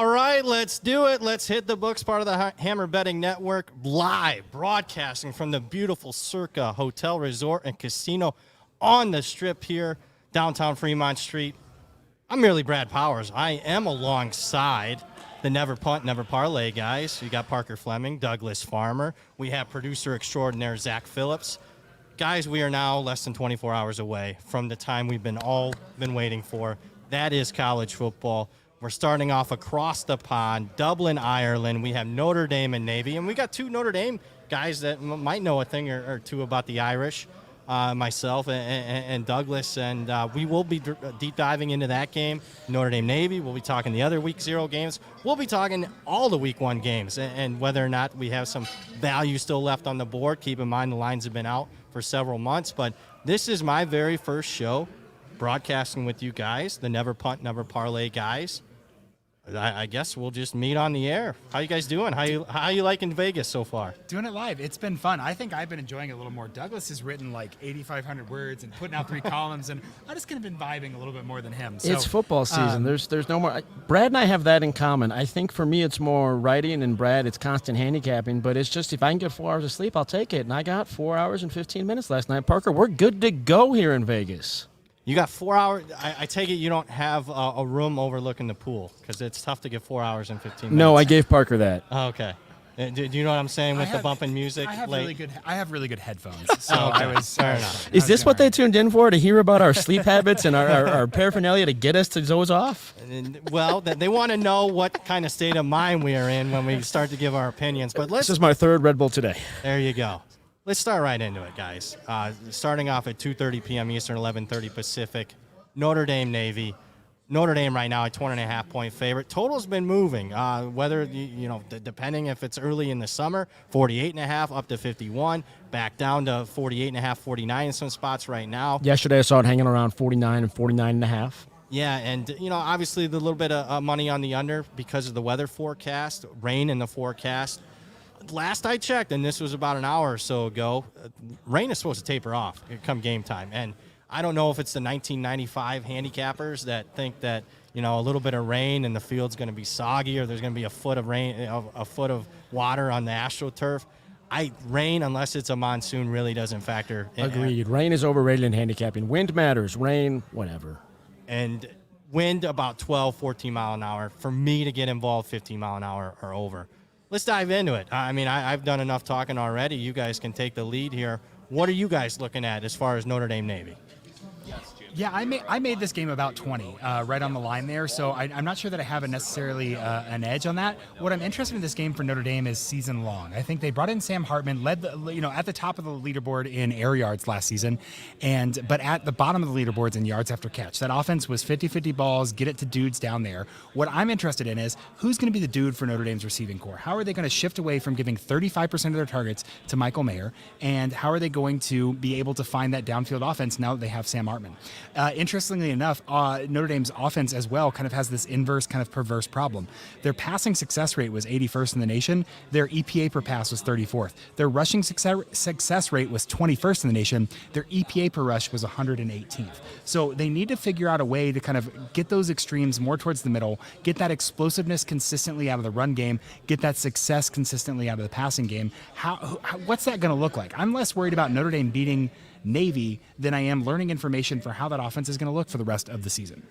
All right, let's do it. Let's hit the books, part of the Hammer Betting Network, live broadcasting from the beautiful Circa Hotel, Resort, and Casino on the Strip here, downtown Fremont Street. I'm merely Brad Powers. I am alongside the Never Punt, Never Parlay guys. We got Parker Fleming, Douglas Farmer. We have producer extraordinaire Zach Phillips. Guys, we are now less than 24 hours away from the time we've all been waiting for. That is college football. We're starting off across the pond, Dublin, Ireland. We have Notre Dame and Navy, and we got two Notre Dame guys that might know a thing or two about the Irish, myself and Douglas, and we will be deep diving into that game. Notre Dame Navy, we'll be talking the other Week 0 games. We'll be talking all the Week 1 games and whether or not we have some value still left on the board. Keep in mind the lines have been out for several months, but this is my very first show broadcasting with you guys, the Never Punt, Never Parlay guys. I guess we'll just meet on the air. How you guys doing? How you liking Vegas so far? Doing it live. It's been fun. I think I've been enjoying it a little more. Douglas has written like 8,500 words and putting out 3 columns, and I just kind of been vibing a little bit more than him. So, it's football season. There's no more. Brad and I have that in common. I think for me it's more writing, and Brad it's constant handicapping. But it's just if I can get 4 hours of sleep, I'll take it. And I got 4 hours and 15 minutes last night. Parker, we're good to go here in Vegas. You got 4 hours. I take it you don't have a room overlooking the pool because it's tough to get 4 hours and 15 minutes. No, I gave Parker that. Oh, okay. Do you know what I'm saying with the bumping music? I have really good headphones. So okay. I was fair enough. Is this what they tuned in for, to hear about our sleep habits and our paraphernalia to get us to doze off? Well, they want to know what kind of state of mind we are in when we start to give our opinions. But This is my 3rd Red Bull today. There you go. Let's start right into it, guys. Starting off at 2:30 p.m. Eastern, 11:30 Pacific. Notre Dame Navy. Notre Dame right now a 20.5-point favorite. Total's been moving. Whether depending if it's early in the summer, 48.5 up to 51, back down to 48.5, 49 in some spots right now. Yesterday I saw it hanging around 49 and 49.5. Yeah, and obviously the little bit of money on the under because of the weather forecast, rain in the forecast. Last I checked, and this was about an hour or so ago, rain is supposed to taper off come game time. And I don't know if it's the 1995 handicappers that think that, a little bit of rain and the field's going to be soggy or there's going to be a foot of rain, a foot of water on the AstroTurf. Rain, unless it's a monsoon, really doesn't factor in. Agreed. Rain is overrated in handicapping. Wind matters. Rain, whatever. And wind about 12, 14 mile an hour. For me to get involved, 15 mile an hour or over. Let's dive into it. I mean, I've done enough talking already. You guys can take the lead here. What are you guys looking at as far as Notre Dame Navy? Yeah, I made this game about 20, right on the line there. So I'm not sure that I have necessarily an edge on that. What I'm interested in this game for Notre Dame is season long. I think they brought in Sam Hartman, led at the top of the leaderboard in air yards last season, but at the bottom of the leaderboards in yards after catch. That offense was 50-50 balls, get it to dudes down there. What I'm interested in is who's going to be the dude for Notre Dame's receiving core. How are they going to shift away from giving 35% of their targets to Michael Mayer, and how are they going to be able to find that downfield offense now that they have Sam Hartman? Interestingly enough, Notre Dame's offense as well kind of has this inverse kind of perverse problem. Their passing success rate was 81st in the nation. Their EPA per pass was 34th. Their rushing success rate was 21st in the nation. Their EPA per rush was 118th. So they need to figure out a way to kind of get those extremes more towards the middle, get that explosiveness consistently out of the run game, get that success consistently out of the passing game. What's that going to look like? I'm less worried about Notre Dame beating Navy than I am learning information for how that offense is going to look for the rest of the season.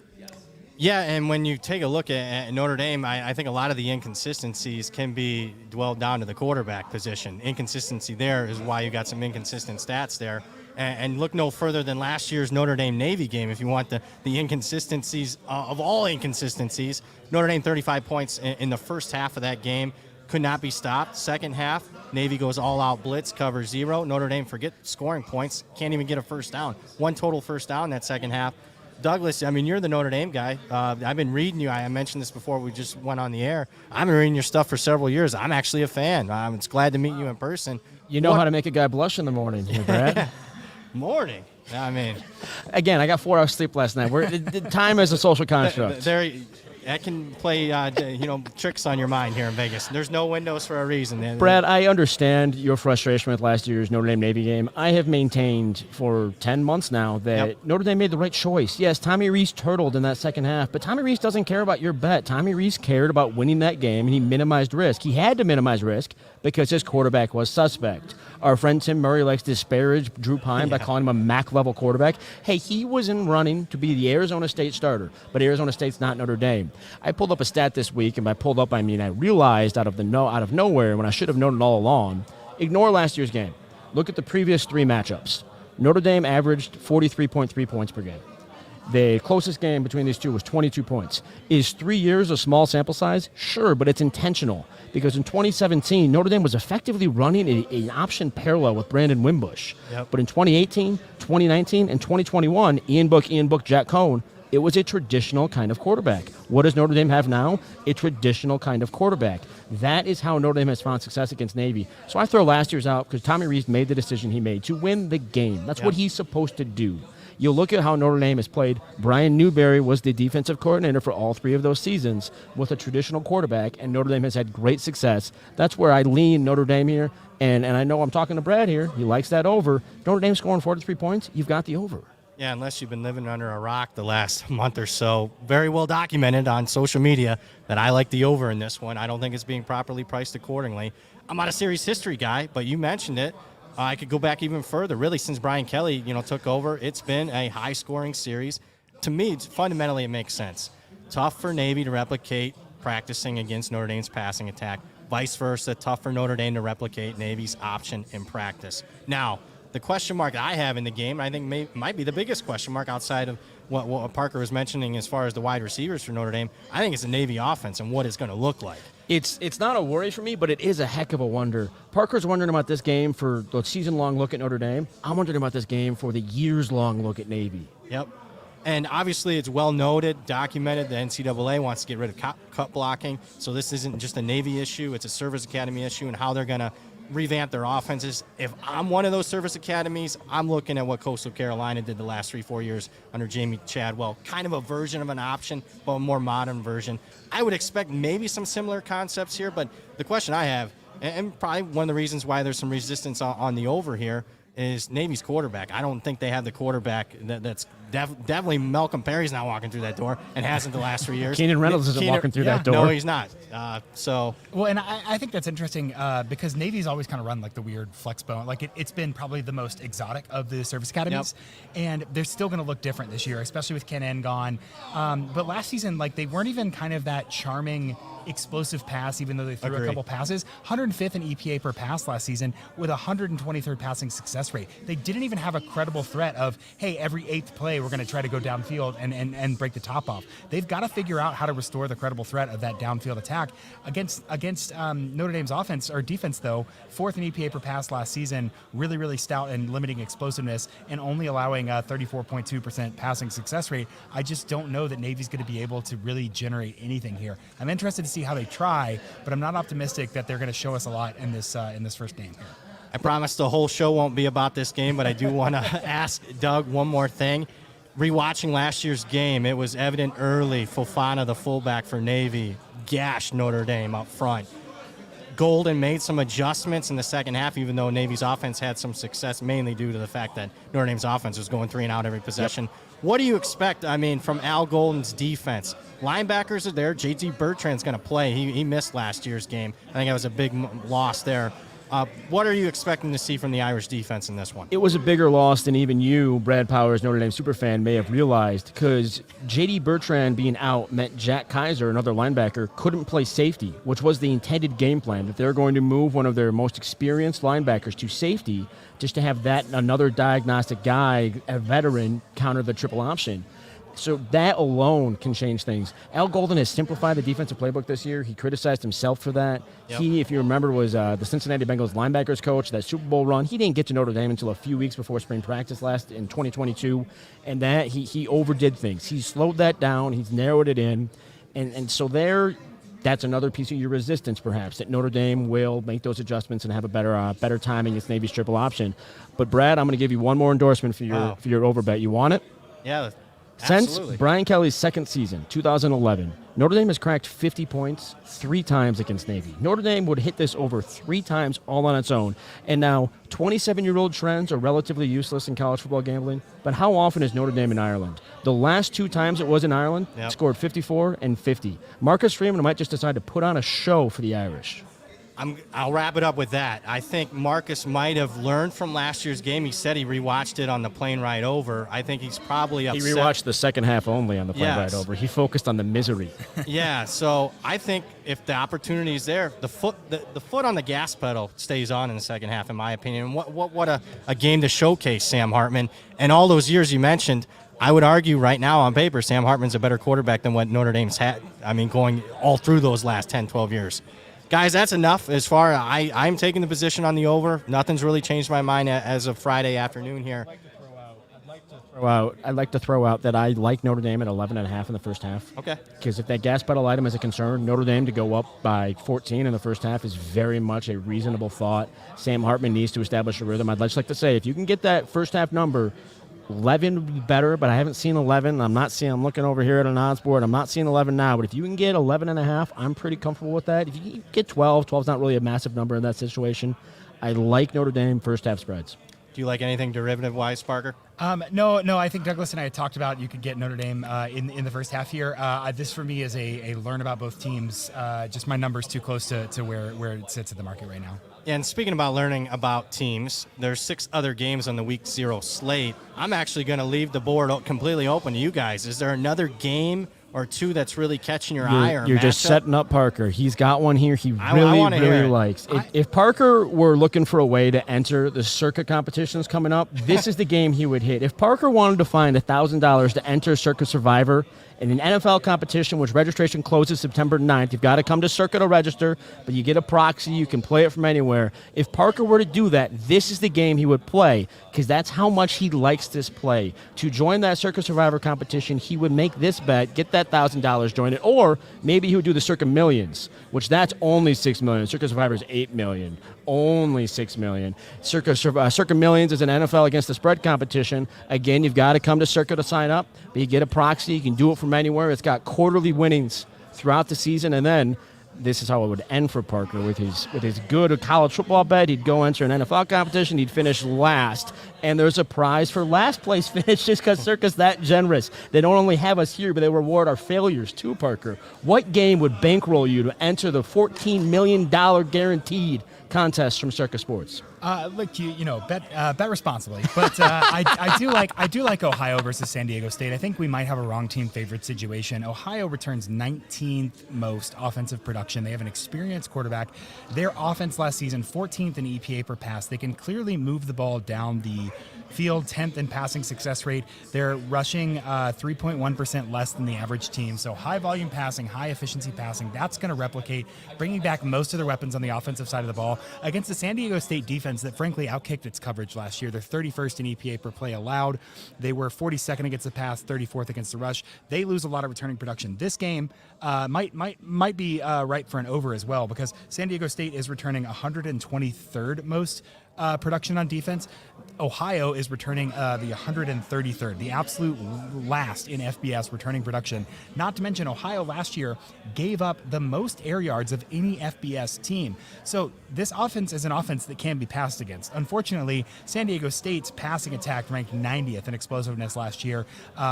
Yeah, and when you take a look at Notre Dame, I think a lot of the inconsistencies can be dwelled down to the quarterback position. Inconsistency there is why you got some inconsistent stats there. And look no further than last year's Notre Dame Navy game if you want the inconsistencies of all inconsistencies. Notre Dame 35 points in the first half of that game. Could not be stopped. Second half, Navy goes all-out blitz, cover 0. Notre Dame, forget scoring points, can't even get a first down. One total first down that second half. Douglas, I mean, you're the Notre Dame guy. I've been reading you. I mentioned this before we just went on the air. I've been reading your stuff for several years. I'm actually a fan. I'm glad to meet you in person. You know how to make a guy blush in the morning, Brad. Morning. I mean. Again, I got 4 hours sleep last night. The time is a social construct. that can play tricks on your mind here in Vegas. There's no windows for a reason. Brad, I understand your frustration with last year's Notre Dame Navy game. I have maintained for 10 months now that Notre Dame made the right choice. Yes, Tommy Rees turtled in that second half, but Tommy Rees doesn't care about your bet. Tommy Rees cared about winning that game, and he minimized risk. He had to minimize risk because his quarterback was suspect. Our friend Tim Murray likes to disparage Drew Pine by calling him a MAC-level quarterback. Hey, he was in running to be the Arizona State starter, but Arizona State's not Notre Dame. I pulled up a stat this week, and by pulled up I mean I realized out of nowhere when I should have known it all along. Ignore last year's game. Look at the previous 3 matchups. Notre Dame averaged 43.3 points per game. The closest game between these two was 22 points. Is 3 years a small sample size? Sure, but it's intentional. Because in 2017, Notre Dame was effectively running an option parallel with Brandon Wimbush. Yep. But in 2018, 2019, and 2021, Ian Book, Jack Cohn, it was a traditional kind of quarterback. What does Notre Dame have now? A traditional kind of quarterback. That is how Notre Dame has found success against Navy. So I throw last year's out because Tommy Rees made the decision he made to win the game. That's what he's supposed to do. You look at how Notre Dame has played. Brian Newberry was the defensive coordinator for all 3 of those seasons with a traditional quarterback, and Notre Dame has had great success. That's where I lean Notre Dame here, and I know I'm talking to Brad here. He likes that over. Notre Dame scoring 43 points, you've got the over. Yeah, unless you've been living under a rock the last month or so. Very well documented on social media that I like the over in this one. I don't think it's being properly priced accordingly. I'm not a series history guy, but you mentioned it. I could go back even further. Really, since Brian Kelly, took over, it's been a high-scoring series. To me, fundamentally, it makes sense. Tough for Navy to replicate practicing against Notre Dame's passing attack. Vice versa, tough for Notre Dame to replicate Navy's option in practice. Now, the question mark I have in the game, I think might be the biggest question mark outside of what Parker was mentioning as far as the wide receivers for Notre Dame. I think it's the Navy offense and what it's going to look like. It's not a worry for me, but it is a heck of a wonder. Parker's wondering about this game for the season-long look at Notre Dame. I'm wondering about this game for the years-long look at Navy. Yep. And obviously it's well noted, documented, the NCAA wants to get rid of cut blocking. So this isn't just a Navy issue, it's a service academy issue and how they're going to revamp their offenses. If I'm one of those service academies, I'm looking at what Coastal Carolina did the last 3-4 years under Jamie Chadwell. Kind of a version of an option, but a more modern version. I would expect maybe some similar concepts here, but the question I have, and probably one of the reasons why there's some resistance on the over here, is Navy's quarterback. I don't think they have the quarterback that's definitely Malcolm Perry's not walking through that door and hasn't the last 3 years. Keenan Reynolds isn't walking through that door. No, he's not. Well, and I think that's interesting because Navy's always kind of run like the weird flex bone. Like it's been probably the most exotic of the service academies, and they're still going to look different this year, especially with Ken N gone. But last season, like they weren't even kind of that charming explosive pass, even though they threw a couple passes. 105th in EPA per pass last season with 123rd passing success rate. They didn't even have a credible threat of, hey, every 8th play we're going to try to go downfield and break the top off. They've got to figure out how to restore the credible threat of that downfield attack against Notre Dame's offense or defense, though. 4th in EPA per pass last season, really, really stout and limiting explosiveness and only allowing a 34.2% passing success rate. I just don't know that Navy's going to be able to really generate anything here. I'm interested to see how they try, but I'm not optimistic that they're going to show us a lot in this first game here. I promise the whole show won't be about this game, but I do want to ask Doug one more thing. Rewatching last year's game, it was evident early Fofana, the fullback for Navy, gashed Notre Dame up front. Golden made some adjustments in the second half, even though Navy's offense had some success, mainly due to the fact that Notre Dame's offense was going 3 and out every possession. What do you expect, from Al Golden's defense? Linebackers are there. J.T. Bertrand's going to play. He missed last year's game. I think that was a big loss there. What are you expecting to see from the Irish defense in this one? It was a bigger loss than even you, Brad Powers, Notre Dame superfan, may have realized, because J.D. Bertrand being out meant Jack Kaiser, another linebacker, couldn't play safety, which was the intended game plan, that they're going to move one of their most experienced linebackers to safety just to have that another diagnostic guy, a veteran, counter the triple option. So that alone can change things. Al Golden has simplified the defensive playbook this year. He criticized himself for that. Yep. He, if you remember, was the Cincinnati Bengals linebackers coach, that Super Bowl run. He didn't get to Notre Dame until a few weeks before spring practice last in 2022, and that he overdid things. He slowed that down. He's narrowed it in, and so that's another piece of your resistance, perhaps, that Notre Dame will make those adjustments and have a better timing against Navy's triple option. But Brad, I'm going to give you one more endorsement for your over bet. You want it? Yeah. Since Absolutely. Brian Kelly's second season, 2011, Notre Dame has cracked 50 points 3 times against Navy. Notre Dame would hit this over 3 times all on its own. And now, 27-year-old trends are relatively useless in college football gambling. But how often is Notre Dame in Ireland? The last 2 times it was in Ireland, scored 54 and 50. Marcus Freeman might just decide to put on a show for the Irish. I'll wrap it up with that. I think Marcus might have learned from last year's game. He said he rewatched it on the plane ride over. I think he's probably upset. He rewatched the second half only on the plane ride over. He focused on the misery. Yeah, so I think if the opportunity is there, the foot on the gas pedal stays on in the second half, in my opinion. What a game to showcase Sam Hartman. And all those years you mentioned, I would argue right now on paper, Sam Hartman's a better quarterback than what Notre Dame's had. I mean, going all through those last 10, 12 years. Guys, that's enough as far as I'm taking the position on the over. Nothing's really changed my mind as of Friday afternoon here. I'd like to throw out that I like Notre Dame at 11.5 in the first half. Okay. Because if that gas pedal item is a concern, Notre Dame to go up by 14 in the first half is very much a reasonable thought. Sam Hartman needs to establish a rhythm. I'd just like to say, if you can get that first half number, 11 would be better, but I haven't seen 11. I'm looking over here at an odds board. I'm not seeing 11 now, but if you can get 11.5, I'm pretty comfortable with that. If you get 12, 12's not really a massive number in that situation. I like Notre Dame first half spreads. Do you like anything derivative-wise, Parker? No. I think Douglas and I had talked about you could get Notre Dame in the first half here. This for me is a learn about both teams. Just my number's too close to where it sits at the market right now. And speaking about learning about teams, there's 6 other games on the Week 0 slate. I'm actually going to leave the board completely open to you guys. Is there another game or 2 that's really catching your eye? Or you're just setting up Parker. He's got one here he really likes. If Parker were looking for a way to enter the Circa competitions coming up, this is the game he would hit. If Parker wanted to find $1,000 to enter Circa Survivor in an NFL competition, which registration closes September 9th, you've got to come to Circa to register, but you get a proxy. You can play it from anywhere. If Parker were to do that, this is the game he would play because that's how much he likes this play. To join that Circa Survivor competition, he would make this bet, get that $1,000, join it, or maybe he would do the Circa Millions, which that's only $6 million. Circa Survivor is $8 million. Only $6 million. Circa Millions is an NFL against the spread competition. Again, you've got to come to Circa to sign up, but you get a proxy. You can do it from anywhere. It's got quarterly winnings throughout the season, and then this is how it would end for Parker with his good college football bet. He'd go enter an NFL competition. He'd finish last, and there's a prize for last place finish just because Circa's that generous. They don't only have us here, but they reward our failures too, Parker. What game would bankroll you to enter the $14 million guaranteed contest from Circa Sports? Look, bet responsibly. But I do like Ohio versus San Diego State. I think we might have a wrong team favorite situation. Ohio returns 19th most offensive production. They have an experienced quarterback. Their offense last season, 14th in EPA per pass. They can clearly move the ball down the field, 10th in passing success rate. They're rushing 3.1% less than the average team. So high volume passing, high efficiency passing, that's going to replicate, bringing back most of their weapons on the offensive side of the ball against the San Diego State defense that frankly outkicked its coverage last year. They're 31st in EPA per play allowed. They were 42nd against the pass, 34th against the rush. They lose a lot of returning production. This game might be ripe for an over as well because San Diego State is returning 123rd most production on defense. Ohio is returning the 133rd, the absolute last in FBS returning production. Not to mention Ohio last year gave up the most air yards of any FBS team. So this offense is an offense that can be passed against. Unfortunately, San Diego State's passing attack ranked 90th in explosiveness last year.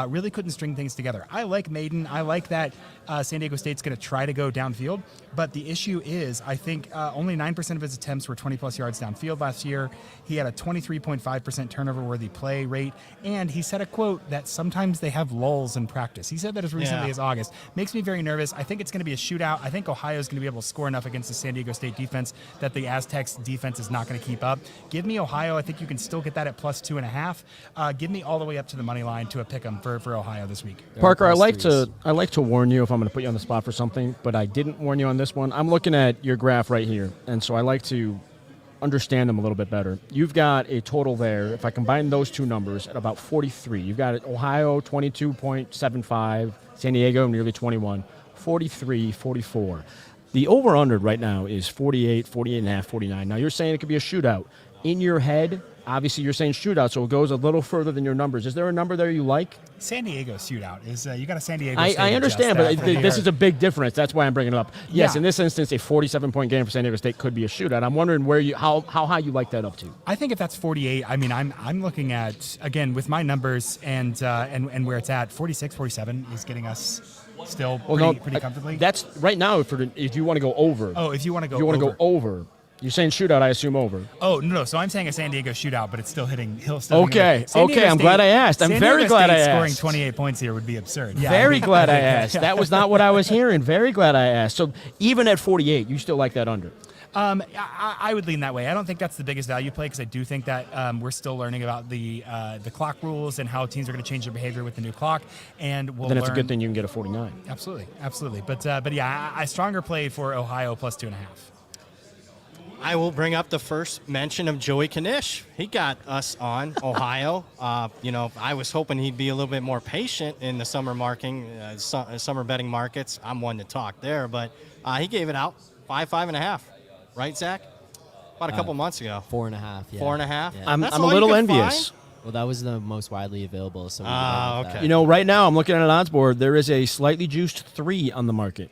Really couldn't string things together. I like Maiden. I like that San Diego State's going to try to go downfield. But the issue is, I think only 9% of his attempts were 20-plus yards downfield last year. He had a 23.5% turnover-worthy play rate, and he said a quote that sometimes they have lulls in practice. He said that as recently as August. Makes me very nervous. I think it's going to be a shootout. I think Ohio's going to be able to score enough against the San Diego State defense that the Aztecs defense is not going to keep up. Give me Ohio. I think you can still get that at plus 2.5. Give me all the way up to the money line to a pick 'em for Ohio this week. Parker, I like to warn you if I'm going to put you on the spot for something, but I didn't warn you on this one. I'm looking at your graph right here, and so I like to understand them a little bit better. You've got a total there, if I combine those two numbers, at about 43. You've got Ohio 22.75, San Diego nearly 21, 43, 44. The over-under right now is 48, 48.5, 49. Now, you're saying it could be a shootout. in your head, obviously you're saying shootout, so it goes a little further than your numbers. Is there a number there you like? San Diego shootout is you got a San Diego. I understand, but this is a big difference. That's why I'm bringing it up. Yes, Yeah. in this instance, a 47-point game for San Diego State could be a shootout. I'm wondering how high you like that up to. I think if that's 48, I mean, I'm looking at, again, with my numbers and where it's at, 46, 47 is getting us still pretty comfortably. That's right now if you want to go over. Oh, if you want to go If you want to go over. You're saying shootout, I assume over. Oh, no. So I'm saying a San Diego shootout, but it's still hitting. Okay. I'm glad I asked. I'm very glad I asked. Scoring 28 points here would be absurd. Yeah, very glad I asked. That was not what I was hearing. Very glad I asked. So even at 48, you still like that under? I would lean that way. I don't think that's the biggest value play because I do think that we're still learning about the clock rules and how teams are going to change their behavior with the new clock. And then it's a good thing you can get a 49. Absolutely. But yeah, I stronger play for Ohio plus 2.5. I will bring up the first mention of Joey Knish. He got us on Ohio. I was hoping he'd be a little bit more patient in the summer summer betting markets. I'm one to talk there, but he gave it out 5.5. Right, Zach? About a couple months ago. 4.5. Yeah. 4.5. Yeah. I'm a little envious. Well, that was the most widely available. So okay. Right now I'm looking at an odds board. There is a slightly juiced 3 on the market.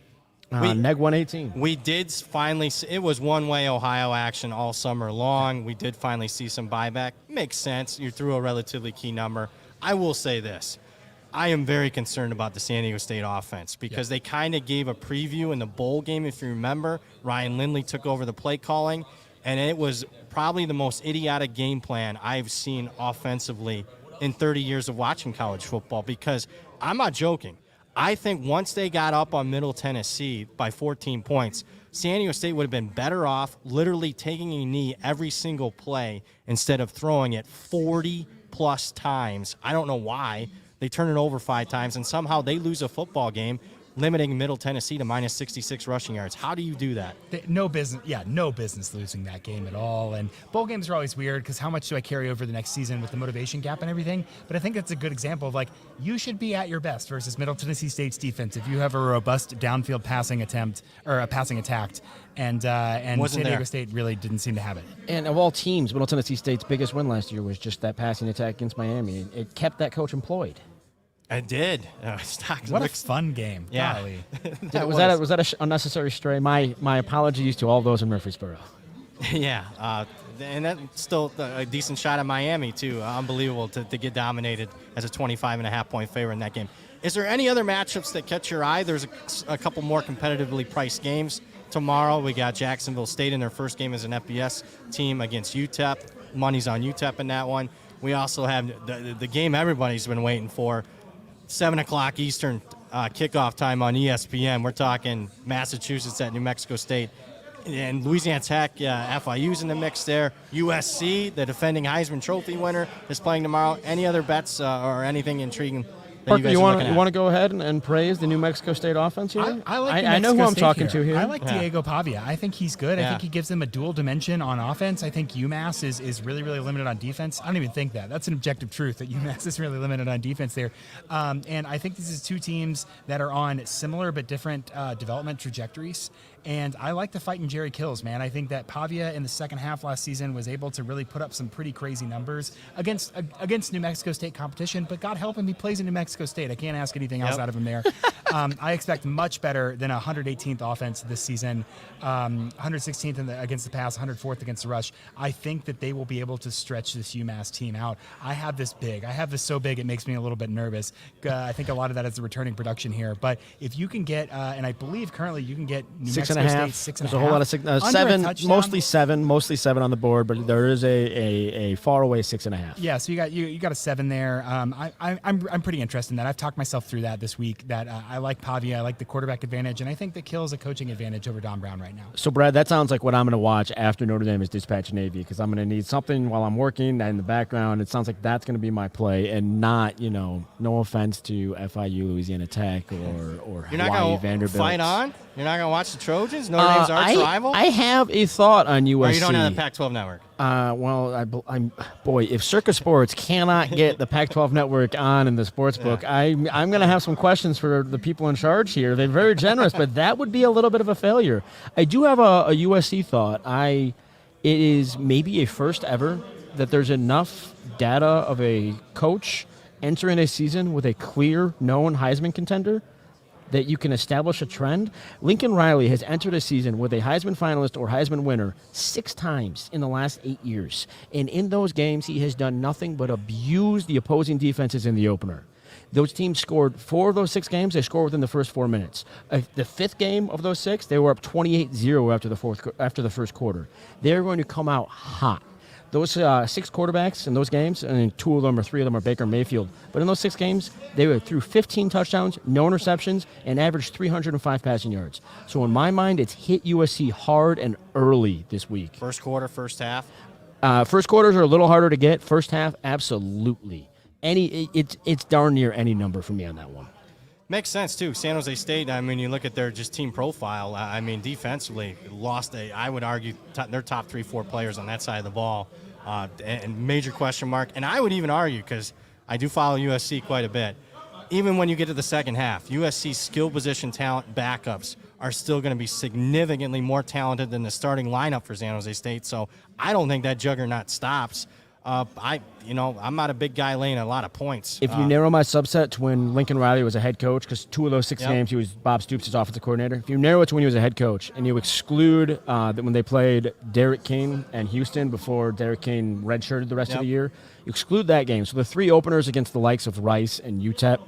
Neg 118. We did finally see, it was one-way Ohio action all summer long. We did finally see some buyback. Makes sense. You threw a relatively key number. I will say this. I am very concerned about the San Diego State offense because they kind of gave a preview in the bowl game, if you remember. Ryan Lindley took over the play calling, and it was probably the most idiotic game plan I've seen offensively in 30 years of watching college football because I'm not joking. I think once they got up on Middle Tennessee by 14 points, San Diego State would have been better off literally taking a knee every single play instead of throwing it 40-plus times. I don't know why. They turn it over 5 times, and somehow they lose a football game, limiting Middle Tennessee to minus 66 rushing yards. How do you do that? No business losing that game at all. And bowl games are always weird because how much do I carry over the next season with the motivation gap and everything? But I think that's a good example of you should be at your best versus Middle Tennessee State's defense if you have a robust downfield passing attempt or a passing attack. And San Diego State really didn't seem to have it. And of all teams, Middle Tennessee State's biggest win last year was just that passing attack against Miami. It kept that coach employed. I did. What a fun game. Yeah. Was that an unnecessary stray? My apologies to all those in Murfreesboro. Yeah. And that's still a decent shot at Miami, too. Unbelievable to get dominated as a 25.5-point favorite in that game. Is there any other matchups that catch your eye? There's a couple more competitively priced games. Tomorrow we got Jacksonville State in their first game as an FBS team against UTEP. Money's on UTEP in that one. We also have the game everybody's been waiting for, 7 o'clock Eastern kickoff time on ESPN. We're talking Massachusetts at New Mexico State. And Louisiana Tech, FIU's in the mix there. USC, the defending Heisman Trophy winner, is playing tomorrow. Any other bets or anything intriguing that Parker, you guys you are looking at? want to go ahead and praise the New Mexico State offense here? I know who I'm talking to here. I like Diego Pavia. I think he's good. I think he gives them a dual dimension on offense. I think UMass is really, really limited on defense. I don't even think that. That's an objective truth that UMass is really limited on defense there. And I think this is 2 teams that are on similar but different development trajectories. And I like the fight in Jerry Kills, man. I think that Pavia in the second half last season was able to really put up some pretty crazy numbers against New Mexico State competition. But God help him, he plays in New Mexico State. I can't ask anything else out of him there. I expect much better than a 118th offense this season, 116th against the pass, 104th against the rush. I think that they will be able to stretch this UMass team out. I have this so big it makes me a little bit nervous. I think a lot of that is the returning production here. But if you can get, and I believe currently you can get New Mexico State 6.5. There's a whole lot of 7, mostly 7 on the board, but there is a far away 6.5. Yeah, so you got a 7 there. I'm pretty interested in that. I've talked myself through that this week. That I like Pavia, I like the quarterback advantage, and I think that Kills a coaching advantage over Don Brown right now. So Brad, that sounds like what I'm going to watch after Notre Dame is dispatched Navy because I'm going to need something while I'm working in the background. It sounds like that's going to be my play, and not no offense to FIU, Louisiana Tech, or You're not Hawaii, gonna Vanderbilt. Fight on? You're not going to watch the Trojans? Notre Dame's arch rival? I have a thought on USC. Or you don't have the Pac-12 network? If Circa Sports cannot get the Pac-12 network on in the sports book, I'm going to have some questions for the people in charge here. They're very generous, but that would be a little bit of a failure. I do have a USC thought. It is maybe a first ever that there's enough data of a coach entering a season with a clear, known Heisman contender that you can establish a trend. Lincoln Riley has entered a season with a Heisman finalist or Heisman winner 6 times in the last 8 years. And in those games, he has done nothing but abuse the opposing defenses in the opener. Those teams scored 4 of those 6 games. They scored within the first 4 minutes. The 5th game of those 6, they were up 28-0 after the first quarter. They're going to come out hot. Those 6 quarterbacks in those games, and 2 of them or 3 of them are Baker Mayfield. But in those 6 games, they threw 15 touchdowns, no interceptions, and averaged 305 passing yards. So in my mind, it's hit USC hard and early this week. First quarter, first half? First quarters are a little harder to get. First half, absolutely. It's darn near any number for me on that one. Makes sense, too. San Jose State, I mean, you look at their just team profile. I mean, defensively, lost I would argue, their top 3-4 players on that side of the ball. And major question mark. And I would even argue, because I do follow USC quite a bit, even when you get to the second half, USC's skill position talent backups are still going to be significantly more talented than the starting lineup for San Jose State. So I don't think that juggernaut stops. I'm not a big guy laying a lot of points. If you narrow my subset to when Lincoln Riley was a head coach, because 2 of those 6 games he was Bob Stoops' offensive coordinator. If you narrow it to when he was a head coach, and you exclude that when they played Derek King and Houston before Derek King redshirted the rest of the year, you exclude that game. So the 3 openers against the likes of Rice and UTEP,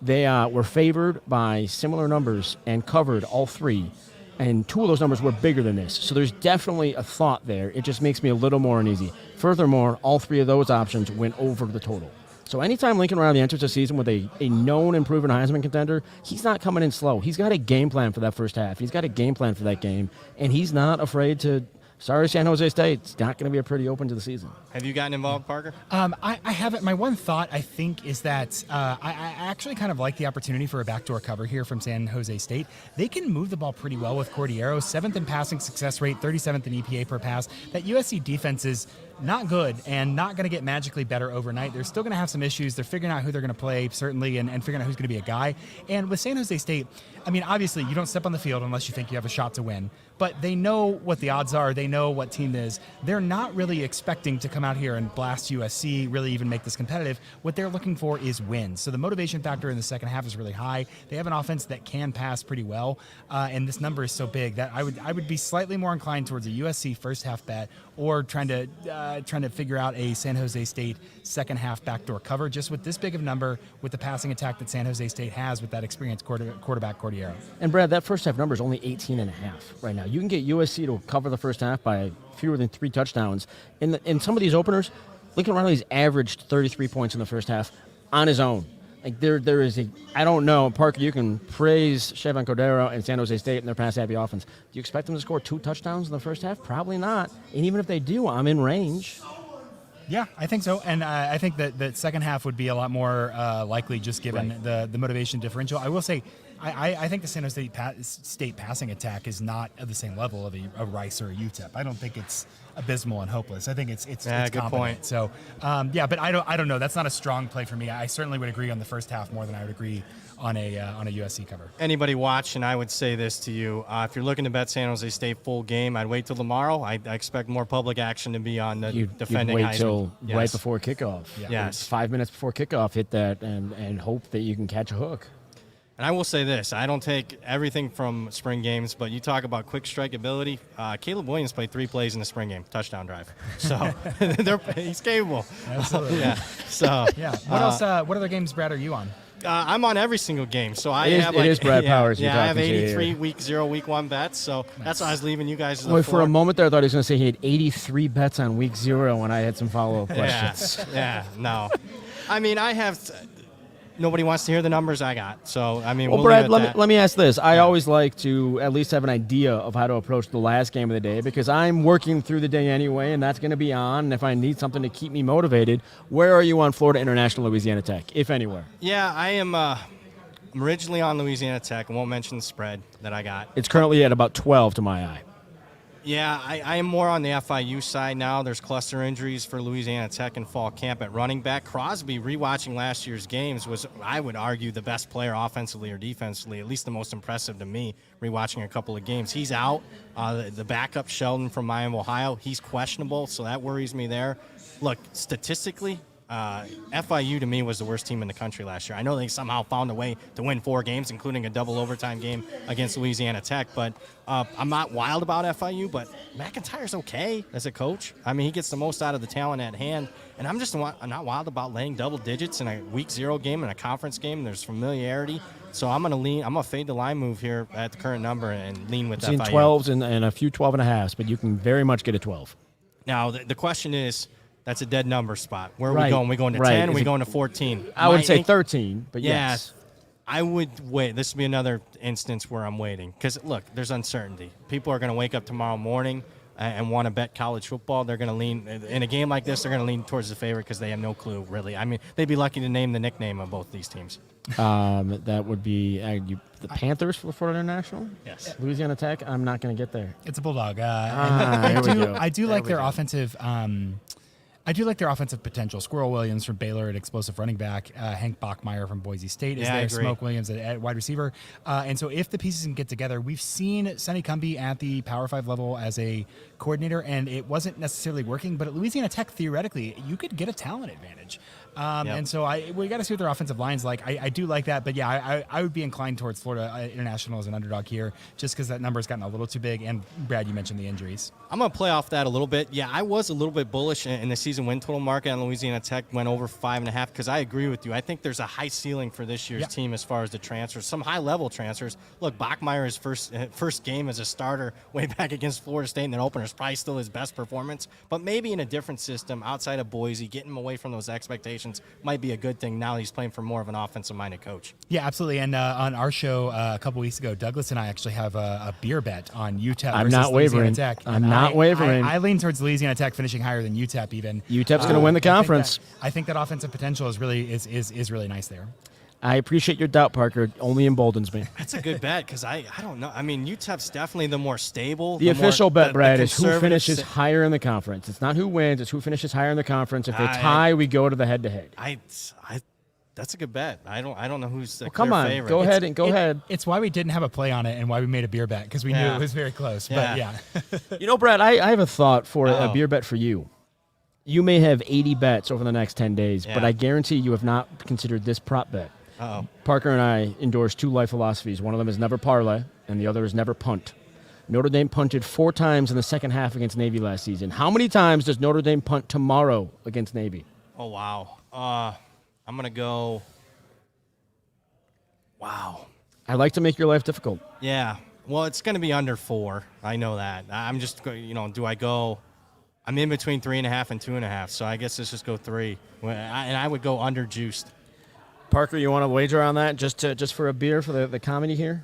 they were favored by similar numbers and covered all 3. And 2 of those numbers were bigger than this. So there's definitely a thought there. It just makes me a little more uneasy. Furthermore, all 3 of those options went over the total. So anytime Lincoln Riley enters a season with a known and proven Heisman contender, he's not coming in slow. He's got a game plan for that first half. He's got a game plan for that game. And he's not afraid to, sorry, San Jose State, it's not going to be a pretty open to the season. Have you gotten involved, Parker? I haven't. My one thought, I think, is that I actually kind of like the opportunity for a backdoor cover here from San Jose State. They can move the ball pretty well with Cordero. 7th in passing success rate, 37th in EPA per pass. That USC defense is not good and not going to get magically better overnight. They're still going to have some issues. They're figuring out who they're going to play, certainly, and figuring out who's going to be a guy. And with San Jose State, I mean, obviously, you don't step on the field unless you think you have a shot to win. But they know what the odds are. They know what team is. They're not really expecting to come out here and blast USC, really even make this competitive. What they're looking for is wins. So the motivation factor in the second half is really high. They have an offense that can pass pretty well, and this number is so big that I would be slightly more inclined towards a USC first half bet or trying to figure out a San Jose State second half backdoor cover. Just with this big of a number, with the passing attack that San Jose State has with that experienced quarterback Cordero. And Brad, that first half number is only 18.5 right now. You can get USC to cover the first half by fewer than 3 touchdowns. In some of these openers, Lincoln Riley's averaged 33 points in the first half on his own. Like there is I don't know, Parker, you can praise Chevon Cordero and San Jose State and their pass-happy offense. Do you expect them to score 2 touchdowns in the first half? Probably not. And even if they do, I'm in range. Yeah, I think so. And I think that the second half would be a lot more likely just given the motivation differential. I will say, I think the San Jose State passing attack is not at the same level of a Rice or a UTEP. I don't think it's abysmal and hopeless. I think it's good competent. point. So, but I don't know. That's not a strong play for me. I certainly would agree on the first half more than I would agree on a USC cover. Anybody watching, I would say this to you. If you're looking to bet San Jose State full game, I'd wait till tomorrow. I expect more public action to be on the defending You'd wait Heisman. till right before kickoff. Yeah. Yes. 5 minutes before kickoff, hit that and hope that you can catch a hook. And I will say this, I don't take everything from spring games, but you talk about quick strike ability. Caleb Williams played 3 plays in the spring game, touchdown drive. So he's capable. Absolutely. Yeah. So Yeah. What else? What other games, Brad, are you on? I'm on every single game. So I It is- have it is Brad Powers Yeah, you're I have talking to 83 here. week 0, week 1 bets. So that's why I was leaving you guys. Boy, for a moment there, I thought he was going to say he had 83 bets on week 0 when I had some follow-up questions. No. I mean, I have. Nobody wants to hear the numbers I got. So, I mean, Well, we'll Brad, leave it at that. let me ask this. I always like to at least have an idea of how to approach the last game of the day because I'm working through the day anyway, and that's going to be on. And if I need something to keep me motivated, where are you on Florida International Louisiana Tech, if anywhere? Yeah, I am. I'm originally on Louisiana Tech. I won't mention the spread that I got. It's currently at about 12 to my eye. Yeah, I am more on the FIU side now. There's cluster injuries for Louisiana Tech in fall camp at running back. Crosby, rewatching last year's games, was, I would argue, the best player offensively or defensively, at least the most impressive to me, rewatching a couple of games. He's out. The backup, Sheldon from Miami, Ohio, he's questionable, so that worries me there. Look, statistically, FIU to me was the worst team in the country last year. I know they somehow found a way to win 4 games, including a double overtime game against Louisiana Tech, but I'm not wild about FIU, but McIntyre's okay as a coach. I mean, he gets the most out of the talent at hand, and I'm not wild about laying double digits in a week 0 game and a conference game. There's familiarity, so I'm going to fade the line move here at the current number and lean with I've FIU. seen 12s and a few 12.5s, but you can very much get a 12. Now, the question is, that's a dead number spot. Where are Right. we going? We going to Right. 10? Is we it- going to 14? I would say 13, but Yeah, yes. I would wait. This would be another instance where I'm waiting. Because, look, there's uncertainty. People are going to wake up tomorrow morning and want to bet college football. They're going to lean, in a game like this, they're going to lean towards the favorite because they have no clue, really. I mean, they'd be lucky to name the nickname of both these teams. That would be the Panthers for Florida International? Yes. Louisiana Tech? I'm not going to get there. It's a Bulldog. here we go. I do like their offensive. I do like their offensive potential. Squirrel Williams from Baylor at explosive running back. Hank Bachmeier from Boise State is Yeah, I there. agree. Smoke Williams at wide receiver. And so if the pieces can get together, we've seen Sonny Cumbie at the Power 5 level as a coordinator, and it wasn't necessarily working. But at Louisiana Tech, theoretically, you could get a talent advantage. Yep. And so we got to see what their offensive line's like. I do like that. But, yeah, I would be inclined towards Florida International as an underdog here just because that number's gotten a little too big. And, Brad, you mentioned the injuries. I'm going to play off that a little bit. Yeah, I was a little bit bullish in the season win total market on Louisiana Tech, went over 5.5 because I agree with you. I think there's a high ceiling for this year's team as far as the transfers, some high-level transfers. Look, Bachmeier's first game as a starter way back against Florida State in the opener is probably still his best performance, but maybe in a different system outside of Boise, getting him away from those expectations might be a good thing now that he's playing for more of an offensive-minded coach. Yeah, absolutely. And on our show a couple weeks ago, Douglas and I actually have a beer bet on UTEP I'm versus not Louisiana wavering. Tech. I'm And not wavering. I lean towards Louisiana Tech finishing higher than UTEP even. UTEP's going to win the conference. I think that offensive potential is really nice there. I appreciate your doubt, Parker. Only emboldens me. That's a good bet because I don't know. I mean, UTEP's definitely the more stable. The official bet, Brad, is who conservative finishes higher in the conference. It's not who wins. It's who finishes higher in the conference. If they tie, we go to the head-to-head. That's a good bet. I don't know who's the Come clear on, favorite. go ahead. It's why we didn't have a play on it and why we made a beer bet because we knew it was very close. But yeah. You know, Brad, I have a thought for a Uh-oh. beer bet for you. You may have 80 bets over the next 10 days, but Yeah. I guarantee you have not considered this prop bet. Uh-oh. Parker and I endorse 2 life philosophies. One of them is never parlay, and the other is never punt. Notre Dame punted 4 times in the second half against Navy last season. How many times does Notre Dame punt tomorrow against Navy? Oh, wow. I'm going to go. Wow. I like to make your life difficult. Yeah. Well, it's going to be under 4. I know that. I'm just, do I go? I'm in between 3.5 and 2.5, so I guess let's just go 3. And I would go under juiced. Parker, you want to wager on that just for a beer for the comedy here?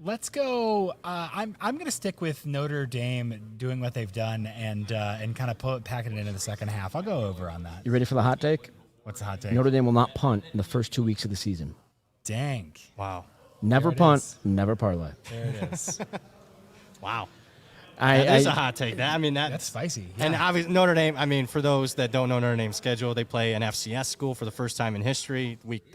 Let's go. I'm going to stick with Notre Dame doing what they've done and kind of pack it into the second half. I'll go over on that. You ready for the hot take? What's the hot take? Notre Dame will not punt in the first 2 weeks of the season. Dang. Wow. Never There it punt, is. never parlay. There it is. Wow. That is a hot take. That's That's spicy. And Yeah. obviously, Notre Dame, I mean, for those that don't know Notre Dame's schedule, they play an FCS school for the first time in history, week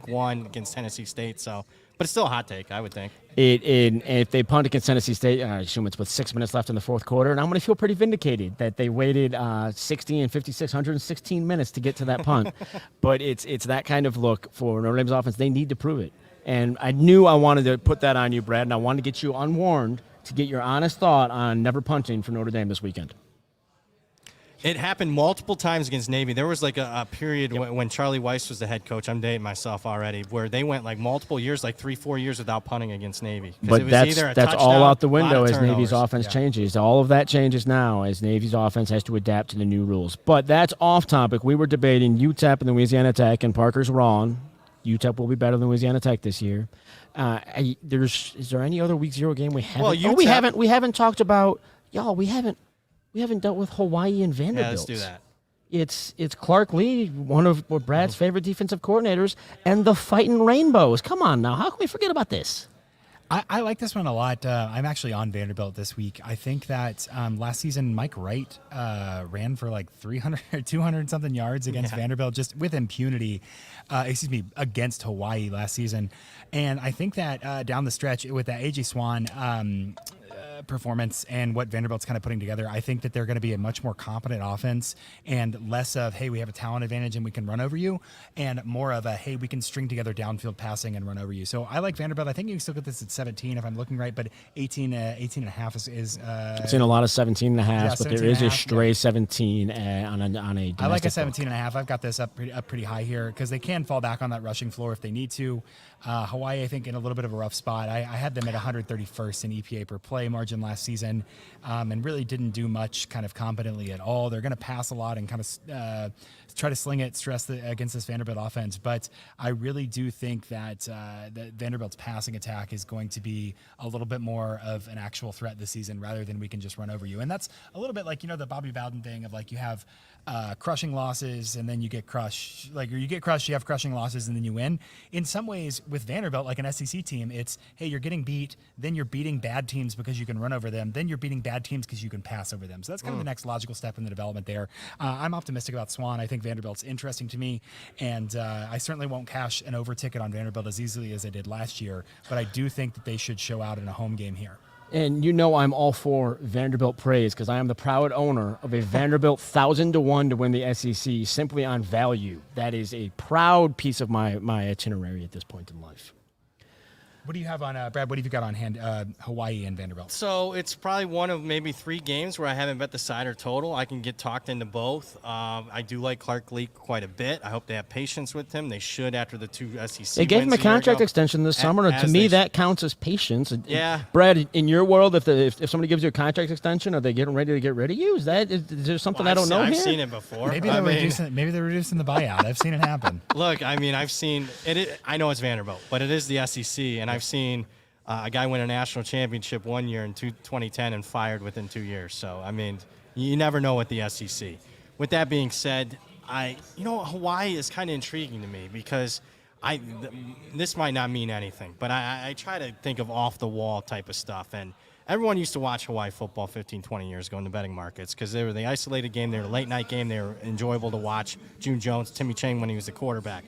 1 against Tennessee State. So, but it's still a hot take, I would think. And if they punt against Tennessee State, I assume it's with 6 minutes left in the fourth quarter, and I'm going to feel pretty vindicated that they waited 60 and 56, 116 minutes to get to that punt. But it's that kind of look for Notre Dame's offense. They need to prove it. And I knew I wanted to put that on you, Brad, and I wanted to get you unwarned to get your honest thought on never punting for Notre Dame this weekend. It happened multiple times against Navy. There was like a period when Charlie Weiss was the head coach. I'm dating myself already, where they went like multiple years, like 3-4 years without punting against Navy. 'Cause But it was that's either a all touchdown, out the lot window of as Navy's turnovers. offense changes. All of that changes now as Navy's offense has to adapt to the new rules. But that's off topic. We were debating UTEP and Louisiana Tech, and Parker's wrong. UTEP will be better than Louisiana Tech this year. Is there any other week 0 game we haven't? Well, We haven't talked about y'all. We haven't dealt with Hawaii and Vanderbilt. Yeah, let's do that. It's Clark Lee, one of Brad's favorite defensive coordinators, and the Fighting Rainbows. Come on now, how can we forget about this? I like this one a lot. I'm actually on Vanderbilt this week. I think that last season Mike Wright ran for like 300 or 200 something yards against Vanderbilt just with impunity, against Hawaii last season. And I think that down the stretch with that A.J. Swan performance and what Vanderbilt's kind of putting together, I think that they're going to be a much more competent offense and less of, hey, we have a talent advantage and we can run over you, and more of a, hey, we can string together downfield passing and run over you. So I like Vanderbilt. I think you can still get this at 17 if I'm looking right, but 18 and a half is I've seen a lot of 17 and a half, but there is a stray 17 on a I like a 17 book. and a half. I've got this up pretty high here because they can fall back on that rushing floor if they need to. Hawaii, I think, in a little bit of a rough spot. I had them at 131st in EPA per play margin last season, and really didn't do much kind of competently at all. They're going to pass a lot and kind of try to sling it, against this Vanderbilt offense. But I really do think that that Vanderbilt's passing attack is going to be a little bit more of an actual threat this season rather than we can just run over you. And that's a little bit like, the Bobby Bowden thing of like you have crushing losses and then you get crushed. Like, or you get crushed, you have crushing losses, and then you win. In some ways, with Vanderbilt, like an SEC team, it's, hey, you're getting beat, then you're beating bad teams because you can run over them, then you're beating bad teams because you can pass over them. So that's kind of the next logical step in the development there. I'm optimistic about Swan. I think Vanderbilt's interesting to me, and I certainly won't cash an over ticket on Vanderbilt as easily as I did last year, but I do think that they should show out in a home game here. And I'm all for Vanderbilt praise because I am the proud owner of a Vanderbilt 1,000-1 to win the SEC simply on value. That is a proud piece of my itinerary at this point in life. What do you have on, Brad? What have you got on hand, Hawaii and Vanderbilt? So it's probably one of maybe 3 games where I haven't bet the side or total. I can get talked into both. I do like Clark Lee quite a bit. I hope they have patience with him. They should after the 2 SEC They gave him a contract ago. extension this summer. To me, that counts as patience. Yeah. Brad, in your world, if somebody gives you a contract extension, are they getting ready to get rid of you? Is there something I don't know I've here? seen it before. Maybe they're reducing the buyout. I've seen it happen. Look, I've seen it. I know it's Vanderbilt, but it is the SEC, and I've seen a guy win a national championship one year in 2010 and fired within 2 years. So, you never know with the SEC. With that being said, Hawaii is kind of intriguing to me because this might not mean anything, but I try to think of off-the-wall type of stuff. And everyone used to watch Hawaii football 15, 20 years ago in the betting markets because they were the isolated game. They were a late-night game. They were enjoyable to watch. June Jones, Timmy Chang when he was the quarterback.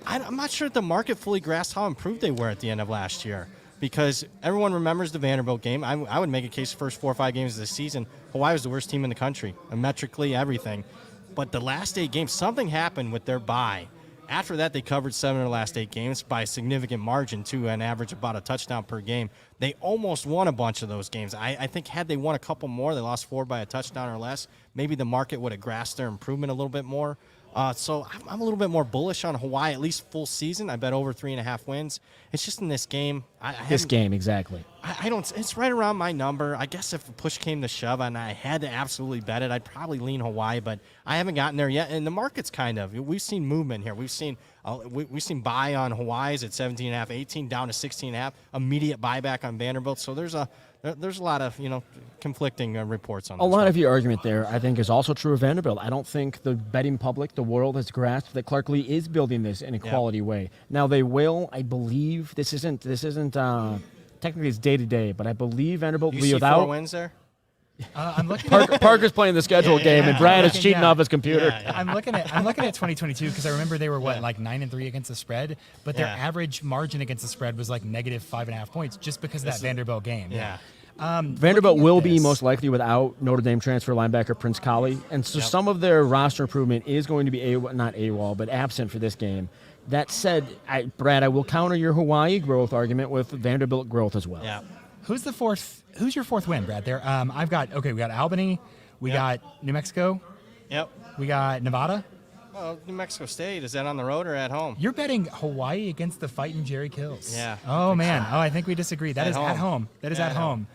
I'm not sure if the market fully grasped how improved they were at the end of last year, because everyone remembers the Vanderbilt game. I would make a case the first 4 or 5 games of the season, Hawaii was the worst team in the country, metrically, everything. But the last 8 games, something happened with their bye. After that, they covered 7 of the last 8 games by a significant margin, too, an average about a touchdown per game. They almost won a bunch of those games. I think had they won a couple more, they lost 4 by a touchdown or less, maybe the market would have grasped their improvement a little bit more. So I'm a little bit more bullish on Hawaii, at least full season. I bet over 3.5 wins. It's just in this game. Exactly. I don't. It's right around my number. I guess if push came to shove and I had to absolutely bet it, I'd probably lean Hawaii, but I haven't gotten there yet. And the market's we've seen movement here. We've seen buy on Hawaii's at 17.5, 18 down to 16.5. Immediate buyback on Vanderbilt. So there's a lot of conflicting reports on this. A lot of your argument there, I think, is also true of Vanderbilt. I don't think the betting public, the world, has grasped that Clark Lee is building this in a quality way. Now they will, I believe. This isn't. Technically, it's day to day, but I believe Vanderbilt will be without 4 wins there. I'm looking. Parker's playing the schedule game, and Brad is cheating off his computer. Yeah. I'm looking at 2022 because I remember they were like 9-3 against the spread, but their average margin against the spread was like negative 5.5 points just because of that Vanderbilt game. Yeah. Vanderbilt will be most likely without Notre Dame transfer linebacker Prince Colley, and so some of their roster improvement is going to be not AWOL, but absent for this game. That said, Brad, I will counter your Hawaii growth argument with Vanderbilt growth as well. Yeah. Who's your 4th win, Brad? There, we got Albany, we got New Mexico, we got Nevada. Well, New Mexico State, is that on the road or at home? You're betting Hawaii against the fighting Jerry Kills. Yeah. Oh man. Oh, I think we disagree. That is at home. That is at home.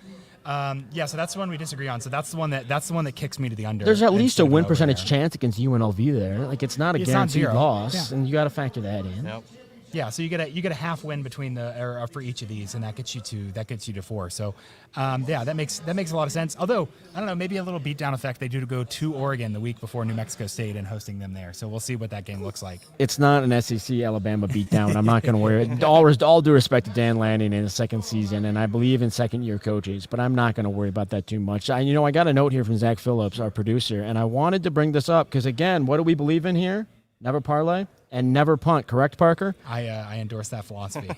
home. So that's the one we disagree on. So that's the one that kicks me to the under. There's at least a win percentage there. chance against UNLV there. Like, it's not a guaranteed zero. loss, and you got to factor that in. Yep. Yeah, so you get a half win between for each of these, and that gets you to 4. So, that makes a lot of sense. Although I don't know, maybe a little beatdown effect. They do to go to Oregon the week before New Mexico State and hosting them there. So we'll see what that game looks like. It's not an SEC Alabama beatdown. I'm not going to worry. All due respect to Dan Lanning in his second season, and I believe in second-year coaches, but I'm not going to worry about that too much. I got a note here from Zach Phillips, our producer, and I wanted to bring this up because, again, what do we believe in here? Never parlay and never punt. Correct, Parker? I endorse that philosophy.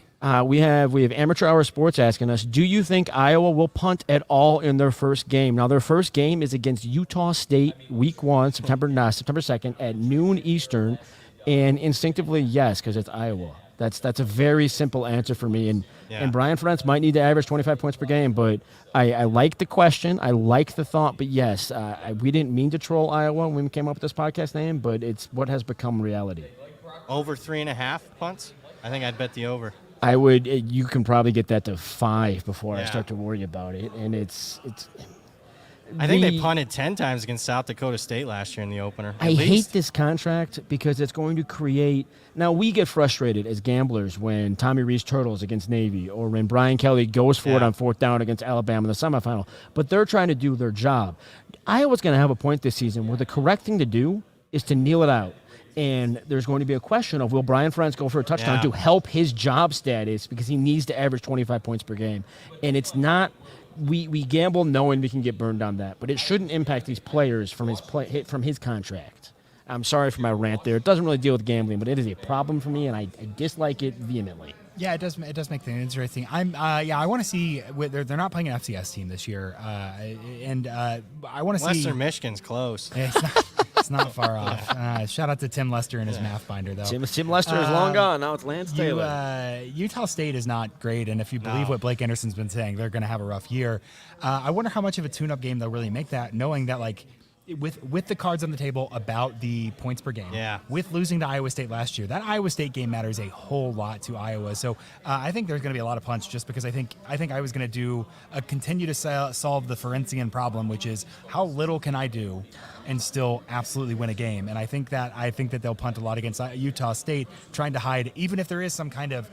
We have Amateur Hour Sports asking us, do you think Iowa will punt at all in their first game? Now, their first game is against Utah State Week 1, September 2nd at noon Eastern, and instinctively, yes, because it's Iowa. That's a very simple answer for me. And Brian Ferentz might need to average 25 points per game, but I like the question. I like the thought. But, yes, we didn't mean to troll Iowa when we came up with this podcast name, but it's what has become reality. Over 3.5 punts? I think I'd bet the over. I would. You can probably get that to 5 before I start to worry about it. And it's. I think they punted 10 times against South Dakota State last year in the opener. I hate this contract because it's going to create. Now, we get frustrated as gamblers when Tommy Rees turtles against Navy or when Brian Kelly goes for it on 4th down against Alabama in the semifinal. But they're trying to do their job. Iowa's going to have a point this season where the correct thing to do is to kneel it out. And there's going to be a question of, will Brian Ferentz go for a touchdown to help his job status because he needs to average 25 points per game? And it's not. We gamble knowing we can get burned on that, but it shouldn't impact these players from his contract. I'm sorry for my rant there. It doesn't really deal with gambling, but it is a problem for me, and I dislike it vehemently. Yeah, it does make things interesting. I want to see. They're not playing an FCS team this year, and I want to see. Western Michigan's close. It's not far off. Shout out to Tim Lester and his math binder, though. Tim Lester is long gone. Now it's Lance Taylor. Utah State is not great, and if you believe what Blake Anderson's been saying, they're going to have a rough year. I wonder how much of a tune-up game they'll really make that, knowing that with the cards on the table about the points per game, with losing to Iowa State last year, that Iowa State game matters a whole lot to Iowa. So I think there's going to be a lot of punch just because I think Iowa's going to continue to solve the Ferencian problem, which is how little can I do and still absolutely win a game. And I think that they'll punt a lot against Utah State, trying to hide, even if there is some kind of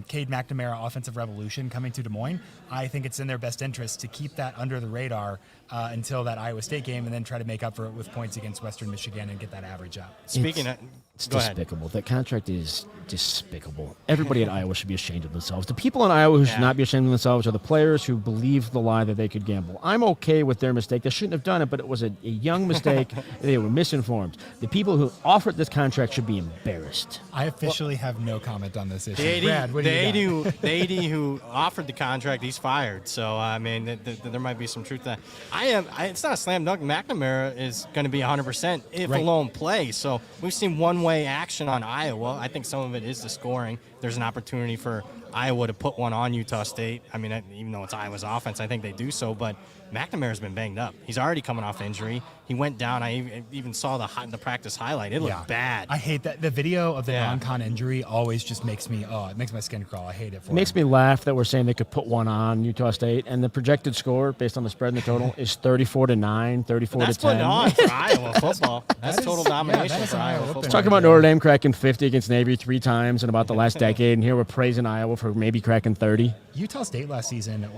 Cade McNamara offensive revolution coming to Des Moines. I think it's in their best interest to keep that under the radar until that Iowa State game, and then try to make up for it with points against Western Michigan and get that average up. It's despicable. That contract is despicable. Everybody at Iowa should be ashamed of themselves. The people in Iowa who should not be ashamed of themselves are the players who believe the lie that they could gamble. I'm okay with their mistake. They shouldn't have done it, but it was a young mistake. They were misinformed. The people who offered this contract should be embarrassed. I officially have no comment on this issue. The AD who offered the contract, he's fired. So, I mean, there might be some truth to that. It's not a slam dunk. McNamara is going to be 100% if alone play. So we've seen one-way action on Iowa. I think some of it is the scoring. There's an opportunity for Iowa to put one on Utah State. I mean, even though it's Iowa's offense, I think they do so. But McNamara's been banged up. He's already coming off injury. He went down. I even saw the practice highlight. It looked bad. I hate that. The video of the non-con injury always just makes me, it makes my skin crawl. I hate it. It makes me laugh that we're saying they could put one on Utah State, and the projected score based on the spread and the total is 34-9, 34-10. That's putting on for Iowa football. That's total domination for Iowa football. Let's talk about Notre Dame cracking 50 against Navy 3 times in about the last decade, and here we're praising Iowa for maybe cracking 30. Utah State last season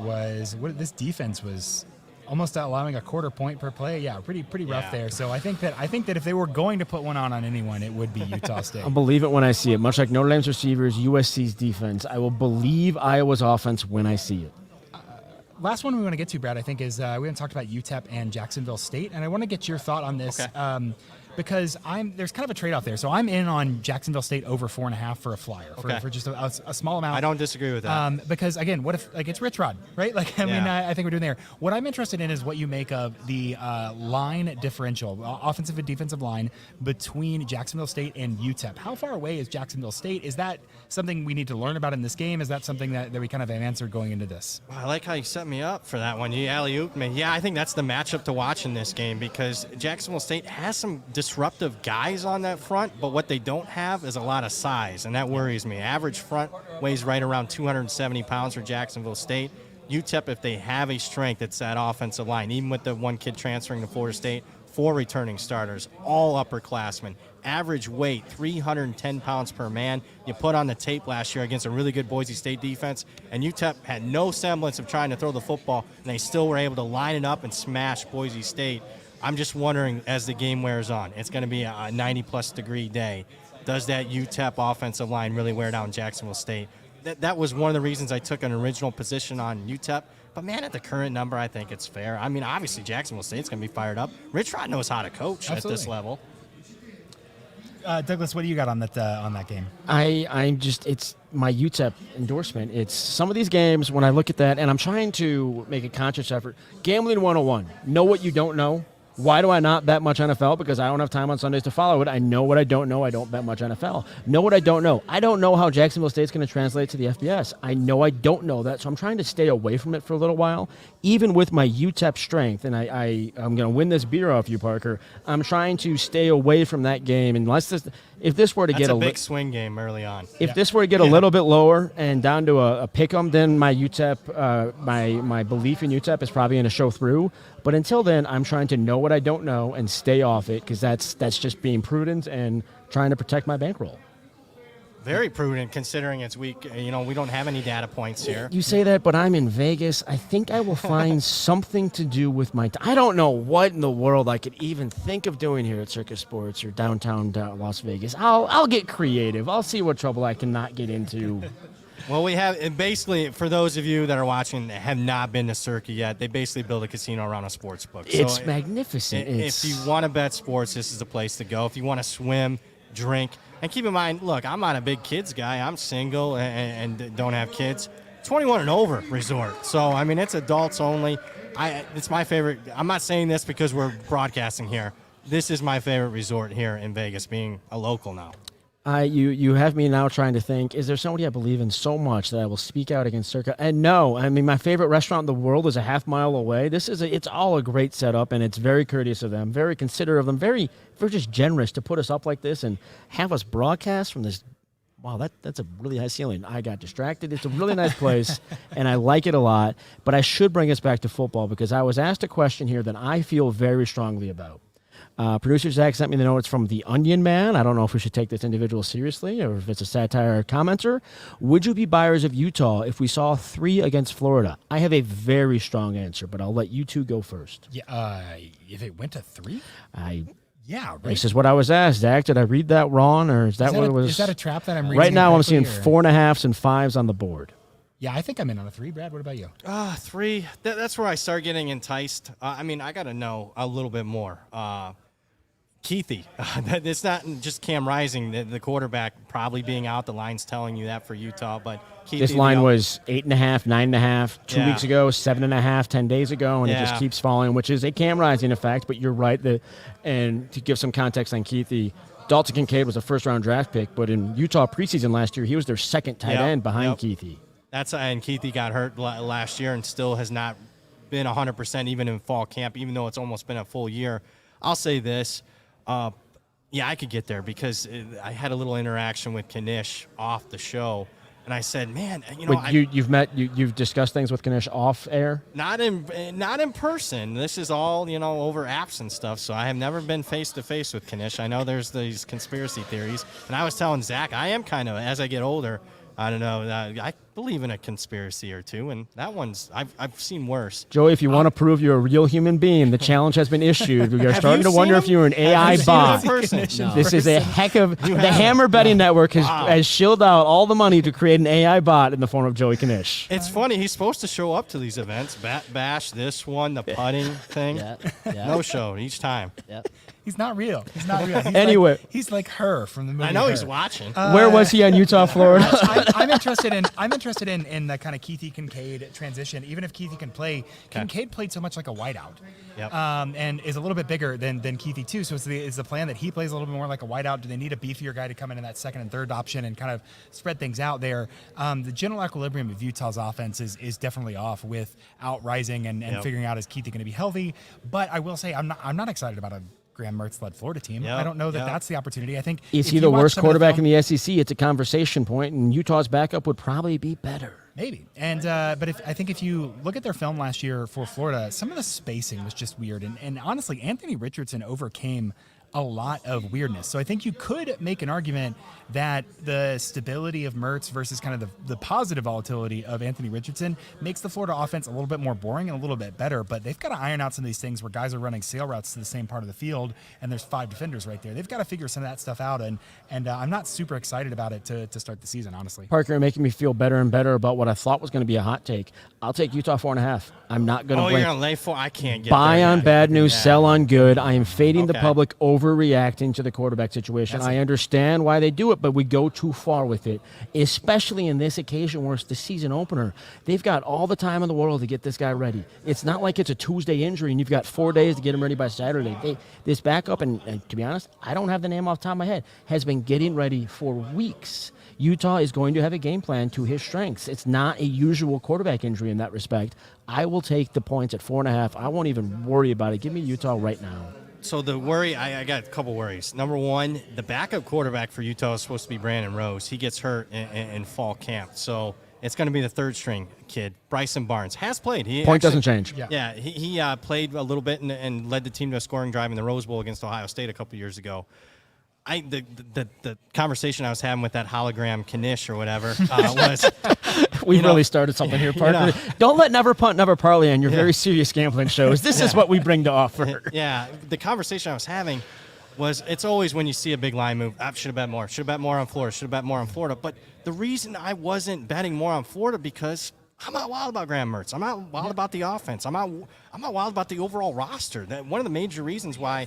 this defense was almost allowing a quarter point per play. Yeah, pretty rough there. So I think that if they were going to put one on anyone, it would be Utah State. I'll believe it when I see it. Much like Notre Dame's receivers, USC's defense, I will believe Iowa's offense when I see it. Last one we want to get to, Brad, I think is we haven't talked about UTEP and Jacksonville State, and I want to get your thought on this. Okay. Because there's kind of a trade-off there. So I'm in on Jacksonville State over 4.5 for a flyer for just a small amount. I don't disagree with that. Because again, what if it's Rich Rod, right? I think we're doing there. What I'm interested in is what you make of the line differential, offensive and defensive line between Jacksonville State and UTEP. How far away is Jacksonville State? Is that something we need to learn about in this game? Is that something that we kind of have answered going into this? Well, I like how you set me up for that one. You alley-ooped me. Yeah, I think that's the matchup to watch in this game because Jacksonville State has some disruptive guys on that front, but what they don't have is a lot of size, and that worries me. Average front weighs right around 270 pounds for Jacksonville State. UTEP, if they have a strength, it's that offensive line. Even with the one kid transferring to Florida State, 4 returning starters, all upperclassmen. Average weight, 310 pounds per man. You put on the tape last year against a really good Boise State defense, and UTEP had no semblance of trying to throw the football, and they still were able to line it up and smash Boise State. I'm just wondering, as the game wears on, it's going to be a 90-plus degree day. Does that UTEP offensive line really wear down Jacksonville State? That was one of the reasons I took an original position on UTEP. But, man, at the current number, I think it's fair. I mean, obviously, Jacksonville State's going to be fired up. Rich Rod knows how to coach at this level. Douglas, what do you got on that game? I'm just, it's my UTEP endorsement. It's some of these games when I look at that, and I'm trying to make a conscious effort. Gambling 101. Know what you don't know. Why do I not bet much NFL? Because I don't have time on Sundays to follow it. I know what I don't know. I don't bet much NFL. Know what I don't know. I don't know how Jacksonville State's going to translate to the FBS. I know I don't know that, so I'm trying to stay away from it for a little while. Even with my UTEP strength, and I'm going to win this beer off you, Parker, I'm trying to stay away from that game unless if this were to get a big swing game early on. If this were to get a little bit lower and down to a pick 'em, then my UTEP, my belief in UTEP is probably going to show through. But until then, I'm trying to know what I don't know and stay off it because that's just being prudent and trying to protect my bankroll. Very prudent considering it's week. We don't have any data points here. You say that, but I'm in Vegas. I think I will find something to do with my. I don't know what in the world I could even think of doing here at Circa Sports or downtown Las Vegas. I'll get creative. I'll see what trouble I can not get into. Well, we have, and basically, for those of you that are watching that have not been to Circa yet, they basically build a casino around a sports book. It's magnificent. If you want to bet sports, this is the place to go. If you want to swim, drink, and keep in mind, look, I'm not a big kids guy. I'm single and don't have kids. 21 and over resort. So, I mean, it's adults only. It's my favorite. I'm not saying this because we're broadcasting here. This is my favorite resort here in Vegas, being a local now. You have me now trying to think, is there somebody I believe in so much that I will speak out against Circa? And no, I mean, my favorite restaurant in the world is a half mile away. It's all a great setup, and it's very courteous of them, very considerate of them, very just generous to put us up like this and have us broadcast from this. Wow, that's a really high ceiling. I got distracted. It's a really nice place, and I like it a lot. But I should bring us back to football because I was asked a question here that I feel very strongly about. Producer Zach sent me the notes from the Onion Man. I don't know if we should take this individual seriously or if it's a satire commenter. Would you be buyers of Utah if we saw 3 against Florida? I have a very strong answer, but I'll let you two go first. Yeah, if it went to 3? Yeah, right. This is what I was asked, Zach. Did I read that wrong, or is that what it was? Is that a trap that I'm reading? Right now I'm seeing 4.5s and 5s on the board. Yeah, I think I'm in on a 3. Brad, what about you? 3. That's where I start getting enticed. I mean, I got to know a little bit more. Keithy. It's not just Cam Rising, the quarterback, probably being out. The line's telling you that for Utah. But Keithy, this line was 8.5, 9.5, 2 weeks ago, 7.5, 10 days ago, and it just keeps falling, which is a Cam Rising effect. But you're right. And to give some context on Keithy, Dalton Kincaid was a first-round draft pick, but in Utah preseason last year, he was their second tight end behind Keithy. And Keithy got hurt last year and still has not been 100% even in fall camp, even though it's almost been a full year. I'll say this. I could get there because I had a little interaction with Knish off the show, and I said, "Man, you've discussed things with Knish off air, not in person. This is all over apps and stuff. So I have never been face to face with Knish. I know there's these conspiracy theories, and I was telling Zach, I am kind of, as I get older, I don't know. I believe in a conspiracy or two, and that one's I've seen worse. Joey, if you want to prove you're a real human being, the challenge has been issued. We are starting to wonder if you're an AI bot. This is a heck of the Hammer Betting Network has shilled out all the money to create an AI bot in the form of Joey Knish. It's funny. He's supposed to show up to these events. Bash, this one, the putting thing. No show each time. Yep. He's not real. He's Anyway, he's like her from the movie. I know Her. He's watching. Where was he on Utah, Florida? I'm interested in the kind of Keithy Kincaid transition. Even if Keithy can play, Kincaid played so much like a wideout, and is a little bit bigger than Keithy too. So is the plan that he plays a little bit more like a wideout? Do they need a beefier guy to come in that second and third option and kind of spread things out there? The general equilibrium of Utah's offense is definitely off without Rising and figuring out is Keithy going to be healthy. But I will say I'm not excited about Graham Mertz-led Florida team. Yep, I don't know that yep. that's the opportunity. I think Is if he you the watch worst some of quarterback film- in the SEC? It's a conversation point, and Utah's backup would probably be better. Maybe. And but I think if you look at their film last year for Florida, some of the spacing was just weird. And honestly, Anthony Richardson overcame a lot of weirdness. So I think you could make an argument that the stability of Mertz versus kind of the positive volatility of Anthony Richardson makes the Florida offense a little bit more boring and a little bit better. But they've got to iron out some of these things where guys are running sail routes to the same part of the field, and there's 5 defenders right there. They've got to figure some of that stuff out, and I'm not super excited about it to start the season, honestly. Parker, making me feel better and better about what I thought was going to be a hot take. I'll take Utah 4.5. I'm not going to you're going to lay 4? I can't get buy there on yet. bad news, Yeah. sell on good. I am fading the Okay. public overreacting to the quarterback situation. I understand why they do it, but we go too far with it, especially in this occasion where it's the season opener. They've got all the time in the world to get this guy ready. It's not like it's a Tuesday injury and you've got 4 days to get him ready by Saturday. This backup, and to be honest, I don't have the name off the top of my head, has been getting ready for weeks. Utah is going to have a game plan to his strengths. It's not a usual quarterback injury in that respect. I will take the points at 4.5. I won't even worry about it. Give me Utah right now. So the worry, I got a couple worries. Number one, the backup quarterback for Utah is supposed to be Brandon Rose. He gets hurt in fall camp. So it's going to be the third string kid. Bryson Barnes has played. Point doesn't change. Yeah, he played a little bit and led the team to a scoring drive in the Rose Bowl against Ohio State a couple years ago. The conversation I was having with that hologram Knish or whatever was We really started something here, Parker. Don't let Never Punt, Never Parlay on your very serious gambling shows. This is what we bring to offer. Yeah, the conversation I was having was it's always when you see a big line move, I should have bet more. Should have bet more on Florida. Should have bet more on Florida. But the reason I wasn't betting more on Florida because I'm not wild about Graham Mertz. I'm not wild about the offense. I'm not wild about the overall roster. One of the major reasons why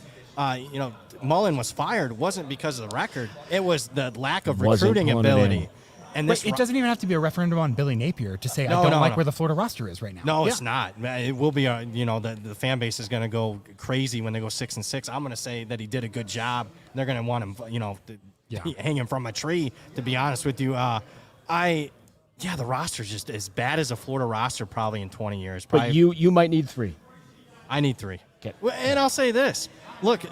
Mullen was fired wasn't because of the record. It was the lack of recruiting ability. And this It doesn't even have to be a referendum on Billy Napier to say I don't like where the Florida roster is right now. No, it's not. It will be. The fan base is going to go crazy when they go 6-6. I'm going to say that he did a good job. They're going to want him, hang him from a tree. To be honest with you, the roster's just as bad as a Florida roster probably in 20 years. But you might need 3. I need 3. Okay. And I'll say this. Look,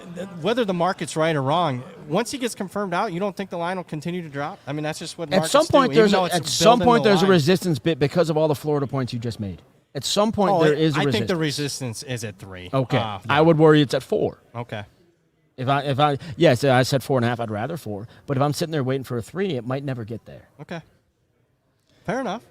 whether the market's right or wrong, once he gets confirmed out, you don't think the line will continue to drop? I mean, that's just what markets do. At some point there's a resistance bit because of all the Florida points you just made. At some point there is a resistance. I think the resistance is at 3. Okay. I would worry it's at 4. Okay. If I I said 4.5, I'd rather 4. But if I'm sitting there waiting for a 3, it might never get there. Okay. Fair enough.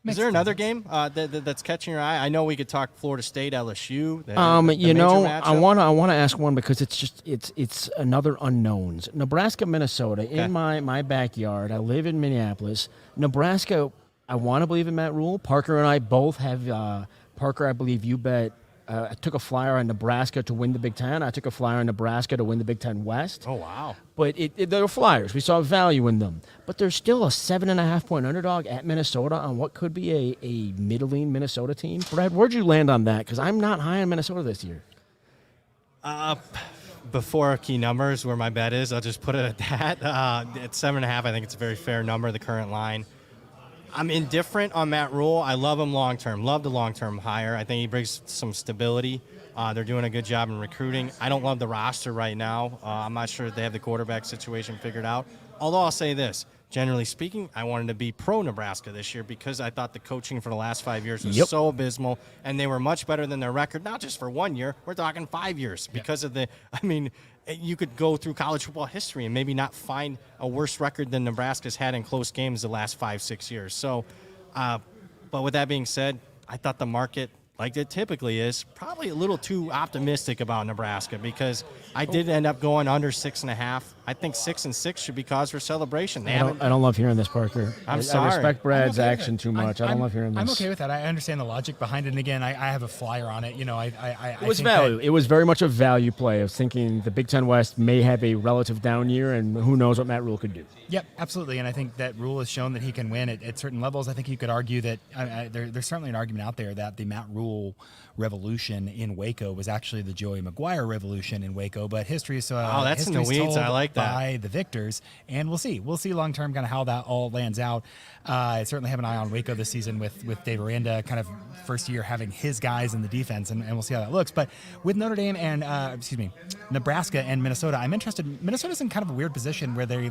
Is there another game that's catching your eye? I know we could talk Florida State, LSU. I want to ask one because it's another unknowns. Nebraska, Minnesota, in my backyard. I live in Minneapolis. Nebraska, I want to believe in Matt Rule. Parker and I both have. Parker, I believe you bet. I took a flyer on Nebraska to win the Big Ten. I took a flyer on Nebraska to win the Big Ten West. Oh, wow. But they're flyers. We saw value in them. But there's still a 7.5-point underdog at Minnesota on what could be a middling Minnesota team. Brad, where'd you land on that? Because I'm not high on Minnesota this year. Before key numbers, where my bet is, I'll just put it at that. At 7.5, I think it's a very fair number, the current line. I'm indifferent on Matt Rule. I love him long-term. Love the long-term hire. I think he brings some stability. They're doing a good job in recruiting. I don't love the roster right now. I'm not sure if they have the quarterback situation figured out. Although I'll say this, generally speaking, I wanted to be pro-Nebraska this year because I thought the coaching for the last 5 years was so abysmal, and they were much better than their record, not just for 1 year. We're talking 5 years because of you could go through college football history and maybe not find a worse record than Nebraska's had in close games the last 5-6 years. So, but with that being said, I thought the market, like it typically is, probably a little too optimistic about Nebraska because I did end up going under 6.5. I think 6-6 should be cause for celebration. I don't love hearing this, Parker. I'm sorry. I respect Brad's action too much. I don't love hearing this. I'm okay with that. I understand the logic behind it. And again, I have a flyer on it. It was value. It was very much a value play. I was thinking the Big Ten West may have a relative down year, and who knows what Matt Rule could do. Yep, absolutely. And I think that Rule has shown that he can win at certain levels. I think you could argue that there's certainly an argument out there that the Matt Rule rule revolution in Waco was actually the Joey McGuire revolution in Waco, but history is that's in the history's weeds. told I like that. by the victors, and we'll see long term kind of how that all lands out. I certainly have an eye on Waco this season with Dave Aranda, kind of first year having his guys in the defense, and we'll see how that looks. But with Notre Dame and Nebraska and Minnesota, I'm interested. Minnesota's in kind of a weird position where they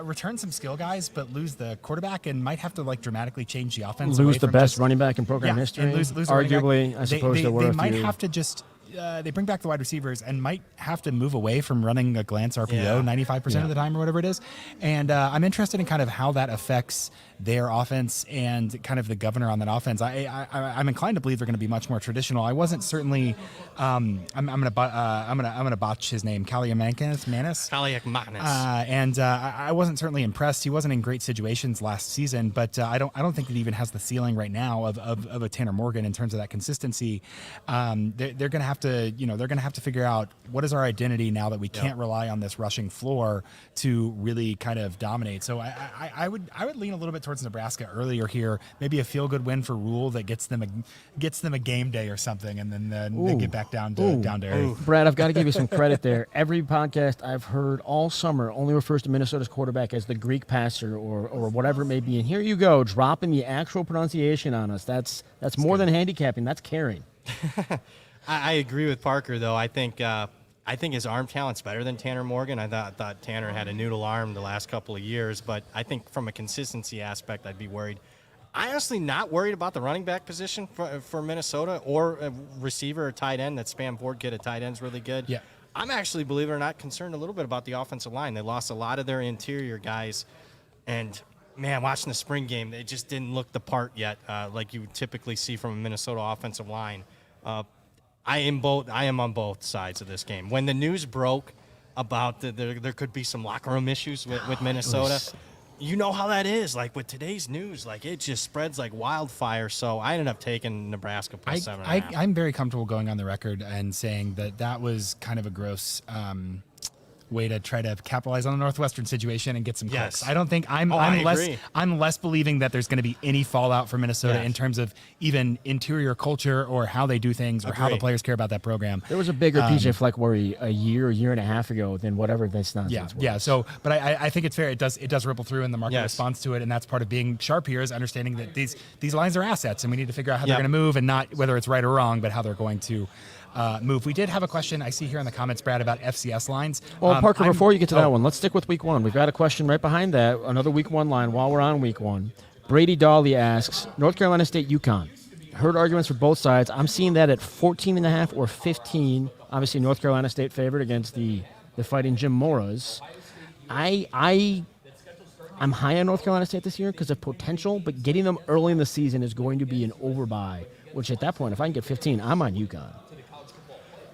return some skill guys, but lose the quarterback and might have to dramatically change the offense. Lose the best running back in program history. And lose arguably, I suppose they might have to just. They bring back the wide receivers and might have to move away from running a glance RPO 95% of the time or whatever it is. And I'm interested in kind of how that affects their offense and kind of the governor on that offense. I'm inclined to believe they're going to be much more traditional. I wasn't certainly. I'm gonna botch his name, Kaliakmanis. And I wasn't certainly impressed. He wasn't in great situations last season, but I don't think it even has the ceiling right now of a Tanner Morgan in terms of that consistency. They're going to have to figure out what is our identity now that we can't rely on this rushing floor to really kind of dominate. So I would lean a little bit towards Nebraska earlier here, maybe a feel-good win for Rule that gets them a game day or something, and then they get back down to earth. Brad, I've got to give you some credit there. Every podcast I've heard all summer only refers to Minnesota's quarterback as the Greek passer or whatever it may be, and here you go, dropping the actual pronunciation on us. That's more than handicapping. That's caring. I agree with Parker, though. I think his arm talent's better than Tanner Morgan. I thought Tanner had a noodle arm the last couple of years, but I think from a consistency aspect, I'd be worried. I'm honestly not worried about the running back position for Minnesota or a receiver or tight end. That Spam Ford kid at tight end's really good. Yeah. I'm actually, believe it or not, concerned a little bit about the offensive line. They lost a lot of their interior guys, and man, watching the spring game, they just didn't look the part yet, like you would typically see from a Minnesota offensive line. I am on both sides of this game. When the news broke about there could be some locker room issues with Minnesota, you know how that is. Like with today's news, it just spreads like wildfire. So I ended up taking Nebraska plus 7.5. I'm very comfortable going on the record and saying that was kind of a gross way to try to capitalize on the Northwestern situation and get some clicks. I don't think I'm less believing that there's going to be any fallout for Minnesota in terms of even interior culture or how they do things or how the players care about that program. There was a bigger PJ Fleck worry a year and a half ago than whatever this nonsense was. Yeah. So, but I think it's fair. It does ripple through, and the market responds to it, and that's part of being sharp here is understanding that these lines are assets, and we need to figure out how they're going to move, and not whether it's right or wrong, but how they're going to move. We did have a question I see here in the comments, Brad, about FCS lines. Well, Parker, before you get to that one, let's stick with week one. We've got a question right behind that, another week one line while we're on week one. Brady Dawley asks, North Carolina State, UConn. Heard arguments for both sides. I'm seeing that at 14.5 or 15. Obviously, North Carolina State favored against the Fighting Jim Moras. I'm high on North Carolina State this year because of potential, but getting them early in the season is going to be an overbuy, which at that point, if I can get 15, I'm on UConn.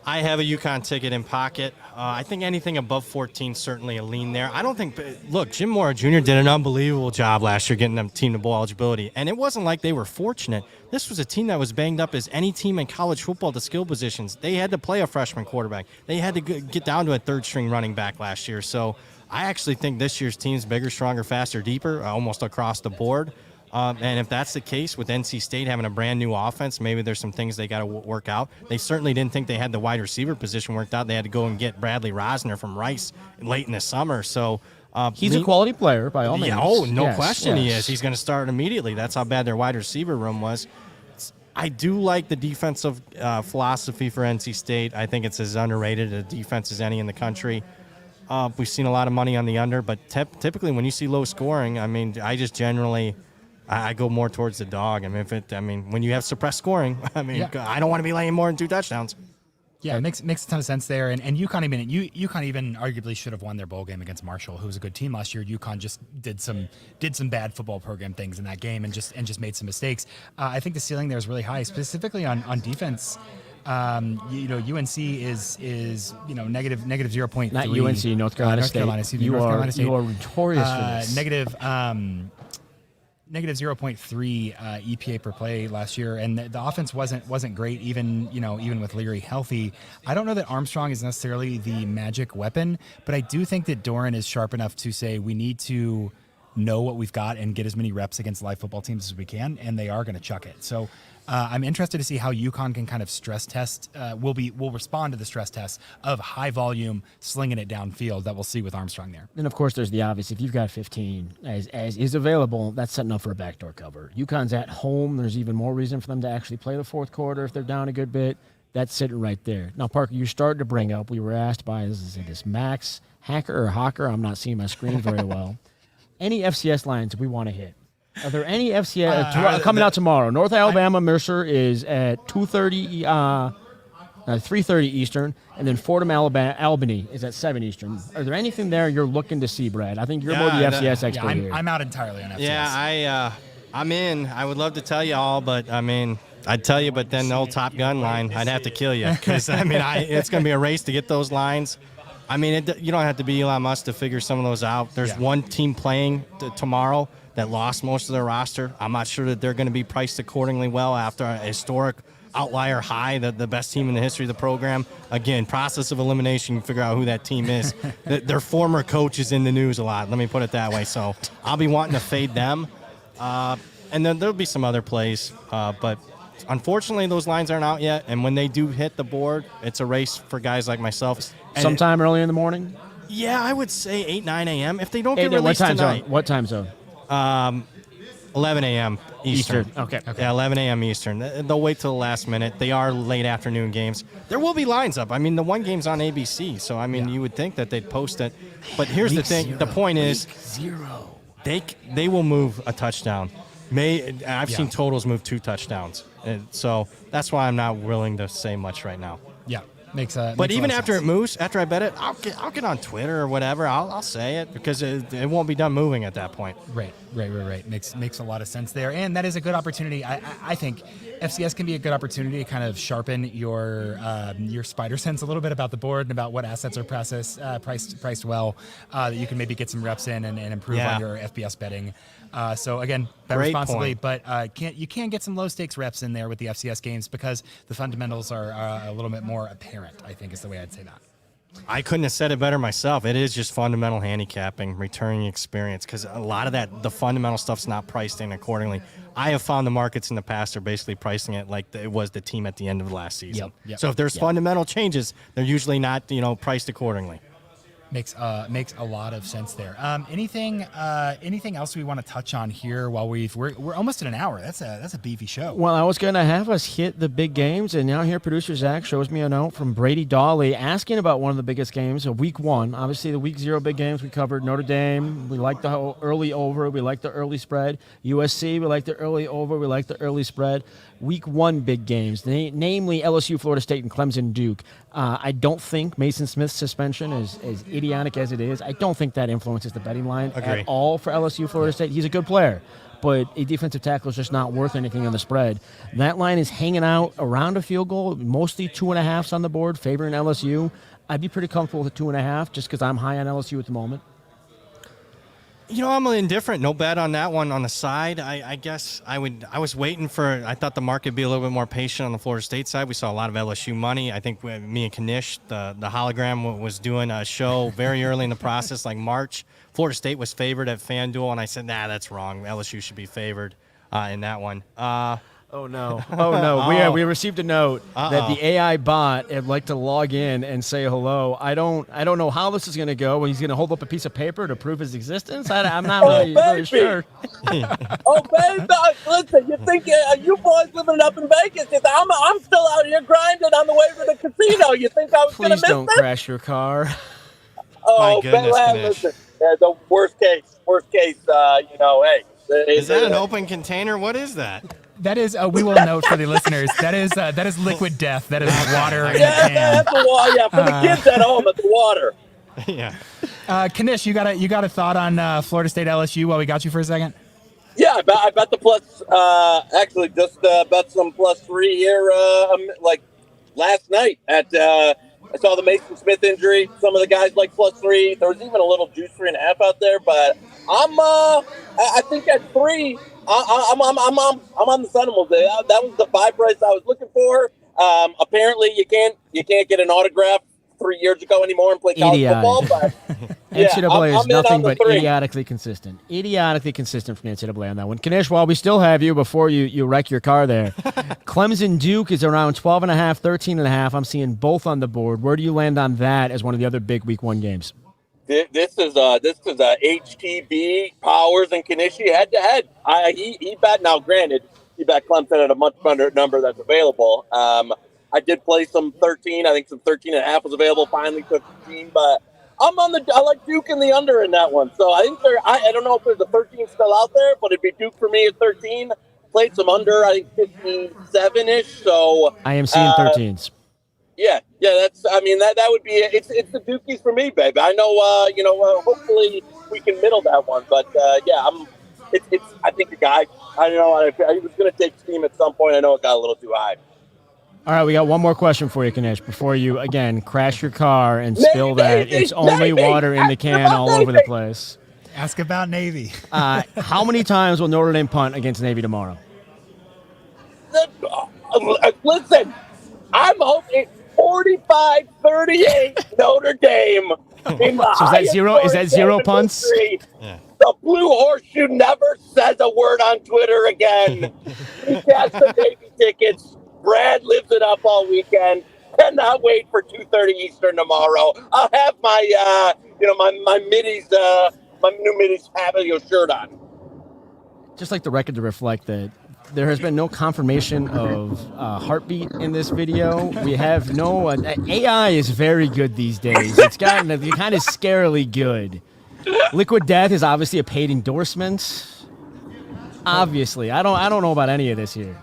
I have a UConn ticket in pocket. I think anything above 14 certainly a lean there. I don't think – look, Jim Mora Jr. did an unbelievable job last year getting them team to bowl eligibility, and it wasn't like they were fortunate. This was a team that was banged up as any team in college football to skill positions. They had to play a freshman quarterback. They had to get down to a third-string running back last year. So I actually think this year's team's bigger, stronger, faster, deeper, almost across the board. And if that's the case with NC State having a brand new offense, maybe there's some things they got to work out. They certainly didn't think they had the wide receiver position worked out. They had to go and get Bradley Rosner from Rice late in the summer. So he's a quality player by all means. Yeah, no question he is. He's going to start immediately. That's how bad their wide receiver room was. I do like the defensive philosophy for NC State. I think it's as underrated a defense as any in the country. We've seen a lot of money on the under, but typically when you see low scoring, I mean, I just generally – I go more towards the dog. When you have suppressed scoring, I don't want to be laying more than 2 touchdowns. Yeah, it makes a ton of sense there. And UConn even arguably should have won their bowl game against Marshall, who was a good team last year. UConn just did some bad football program things in that game and just made some mistakes. I think the ceiling there is really high, specifically on defense. UNC is negative 0.3. Not UNC, North Carolina State. You are notorious for this. Negative 0.3 EPA per play last year, and the offense wasn't great even with Leary healthy. I don't know that Armstrong is necessarily the magic weapon, but I do think that Doran is sharp enough to say we need to know what we've got and get as many reps against live football teams as we can, and they are going to chuck it. So I'm interested to see how UConn can kind of stress test, will respond to the stress test of high volume slinging it downfield that we'll see with Armstrong there. And of course, there's the obvious. If you've got 15 as is available, that's setting up for a backdoor cover. UConn's at home. There's even more reason for them to actually play the fourth quarter if they're down a good bit. That's sitting right there. Now, Parker, you started to bring up, we were asked by this Max Hacker or Hawker. I'm not seeing my screen very well. Any FCS lines we want to hit? Are there any FCS coming out tomorrow? North Alabama Mercer is at 3:30 Eastern, and then Fordham Albany is at 7 Eastern. Are there anything there you're looking to see, Brad? I think you're more the FCS expert here. I'm out entirely on FCS. Yeah, I'm in. I would love to tell you all, but I mean, I'd tell you, but then the old Top Gun line, I'd have to kill you because I mean, it's going to be a race to get those lines. I mean, you don't have to be Elon Musk to figure some of those out. There's one team playing tomorrow that lost most of their roster. I'm not sure that they're going to be priced accordingly well after a historic outlier high, the best team in the history of the program. Again, process of elimination, you figure out who that team is. Their former coach is in the news a lot, let me put it that way. So I'll be wanting to fade them. And then there'll be some other plays. But unfortunately, those lines aren't out yet. And when they do hit the board, it's a race for guys like myself. Sometime early in the morning? Yeah, I would say 8, 9 a.m. If they don't get released tonight. What time zone? 11 a.m. Eastern. Okay. Yeah, 11 a.m. Eastern. They'll wait till the last minute. They are late afternoon games. There will be lines up. I mean, the one game's on ABC, so, I mean, you would think that they'd post it. But here's the thing. The point is they will move a touchdown. I've seen totals move 2 touchdowns. And so that's why I'm not willing to say much right now. Yeah. But even after it moves, after I bet it, I'll get on Twitter or whatever. I'll say it because it won't be done moving at that point. Right. Makes a lot of sense there, and that is a good opportunity. I think FCS can be a good opportunity to kind of sharpen your spider sense a little bit about the board and about what assets are priced well. That you can maybe get some reps in and improve on your FBS betting. So again, bet responsibly, but you can get some low stakes reps in there with the FCS games because the fundamentals are a little bit more apparent, I think is the way I'd say that. I couldn't have said it better myself. It is just fundamental handicapping, returning experience, because a lot of the fundamental stuff's not priced in accordingly. I have found the markets in the past are basically pricing it like it was the team at the end of last season. Yep. So if there's fundamental changes, they're usually not priced accordingly. Makes a lot of sense there. Anything else we want to touch on here while we're almost at an hour. That's a beefy show. Well, I was going to have us hit the big games, and now here producer Zach shows me a note from Brady Dawley asking about one of the biggest games of week 1. Obviously, the week 0 big games we covered. Notre Dame, we like the early over, we like the early spread. USC, we like the early over, we like the early spread. Week 1 big games, namely LSU, Florida State, and Clemson, Duke. I don't think Mason Smith's suspension is as idiotic as it is. I don't think that influences the betting line at all for LSU, Florida State. He's a good player, but a defensive tackle is just not worth anything on the spread. That line is hanging out around a field goal, mostly 2.5s on the board, favoring LSU. I'd be pretty comfortable with a 2.5 just because I'm high on LSU at the moment. I'm indifferent. No bet on that one on the side. I guess I was waiting I thought the market would be a little bit more patient on the Florida State side. We saw a lot of LSU money. I think me and Knish, the hologram, was doing a show very early in the process, like March. Florida State was favored at FanDuel, and I said, nah, that's wrong. LSU should be favored in that one. Oh no! We received a note that the AI bot would like to log in and say hello. I don't know how this is going to go. He's going to hold up a piece of paper to prove his existence. I'm not really sure. Oh, baby, listen, you think you boys living up in Vegas? I'm still out here grinding on the way to the casino. You think I was going to miss Please don't this? crash your car. Oh, My goodness, listen, the worst case. Hey. Is that an open container? What is that? That is, we will note for the listeners, that is liquid death. That is water in a can. That's the water. Yeah, for the kids at home, it's water. Yeah. Knish, you got a thought on Florida State LSU while we got you for a second? Yeah, I bet the plus. Actually, just bet some +3 here. Like last night I saw the Mason Smith injury. Some of the guys like +3. There was even a little juice 3.5 out there, but I think at 3. I'm on the Seminoles. That was the buy price I was looking for. Apparently, you can't get an autograph 3 years ago anymore and play college football. But NCAA is I'm in nothing on the but 3. idiotically consistent. Idiotically consistent from the NCAA on that one. Knish, while we still have you before you wreck your car there, Clemson Duke is around 12.5, 13.5. I'm seeing both on the board. Where do you land on that as one of the other big Week 1 games? This is a HTB Powers and Knish head to head. He bet, now granted, he bet Clemson at a much better number that's available. I did play some 13. I think some 13.5 was available. Finally took 15, but I like Duke in the under in that one. So I think I don't know if there's a 13 still out there, but it'd be Duke for me at 13. Played some under, I think 57-ish. So I am seeing 13s. Yeah, that would be it. It's the Dukies for me, baby. I know, hopefully we can middle that one, but I think the guy, I don't know, he was going to take steam at some point. I know it got a little too high. All right, we got one more question for you, Knish, before you, again, crash your car and spill that. It's only water in the can all over the place. Ask about Navy. How many times will Notre Dame punt against Navy tomorrow? Listen, I'm hoping 45-38 Notre Dame. So is that zero punts? Yeah. The Blue Horseshoe never says a word on Twitter again. He got the Navy tickets. Brad lives it up all weekend. Cannot wait for 2:30 Eastern tomorrow. I'll have my my middies, my new middies Havio shirt on. Just like the record to reflect that there has been no confirmation of heartbeat in this video. We have no AI is very good these days. It's gotten kind of scarily good. Liquid Death is obviously a paid endorsement. Obviously, I don't know about any of this here.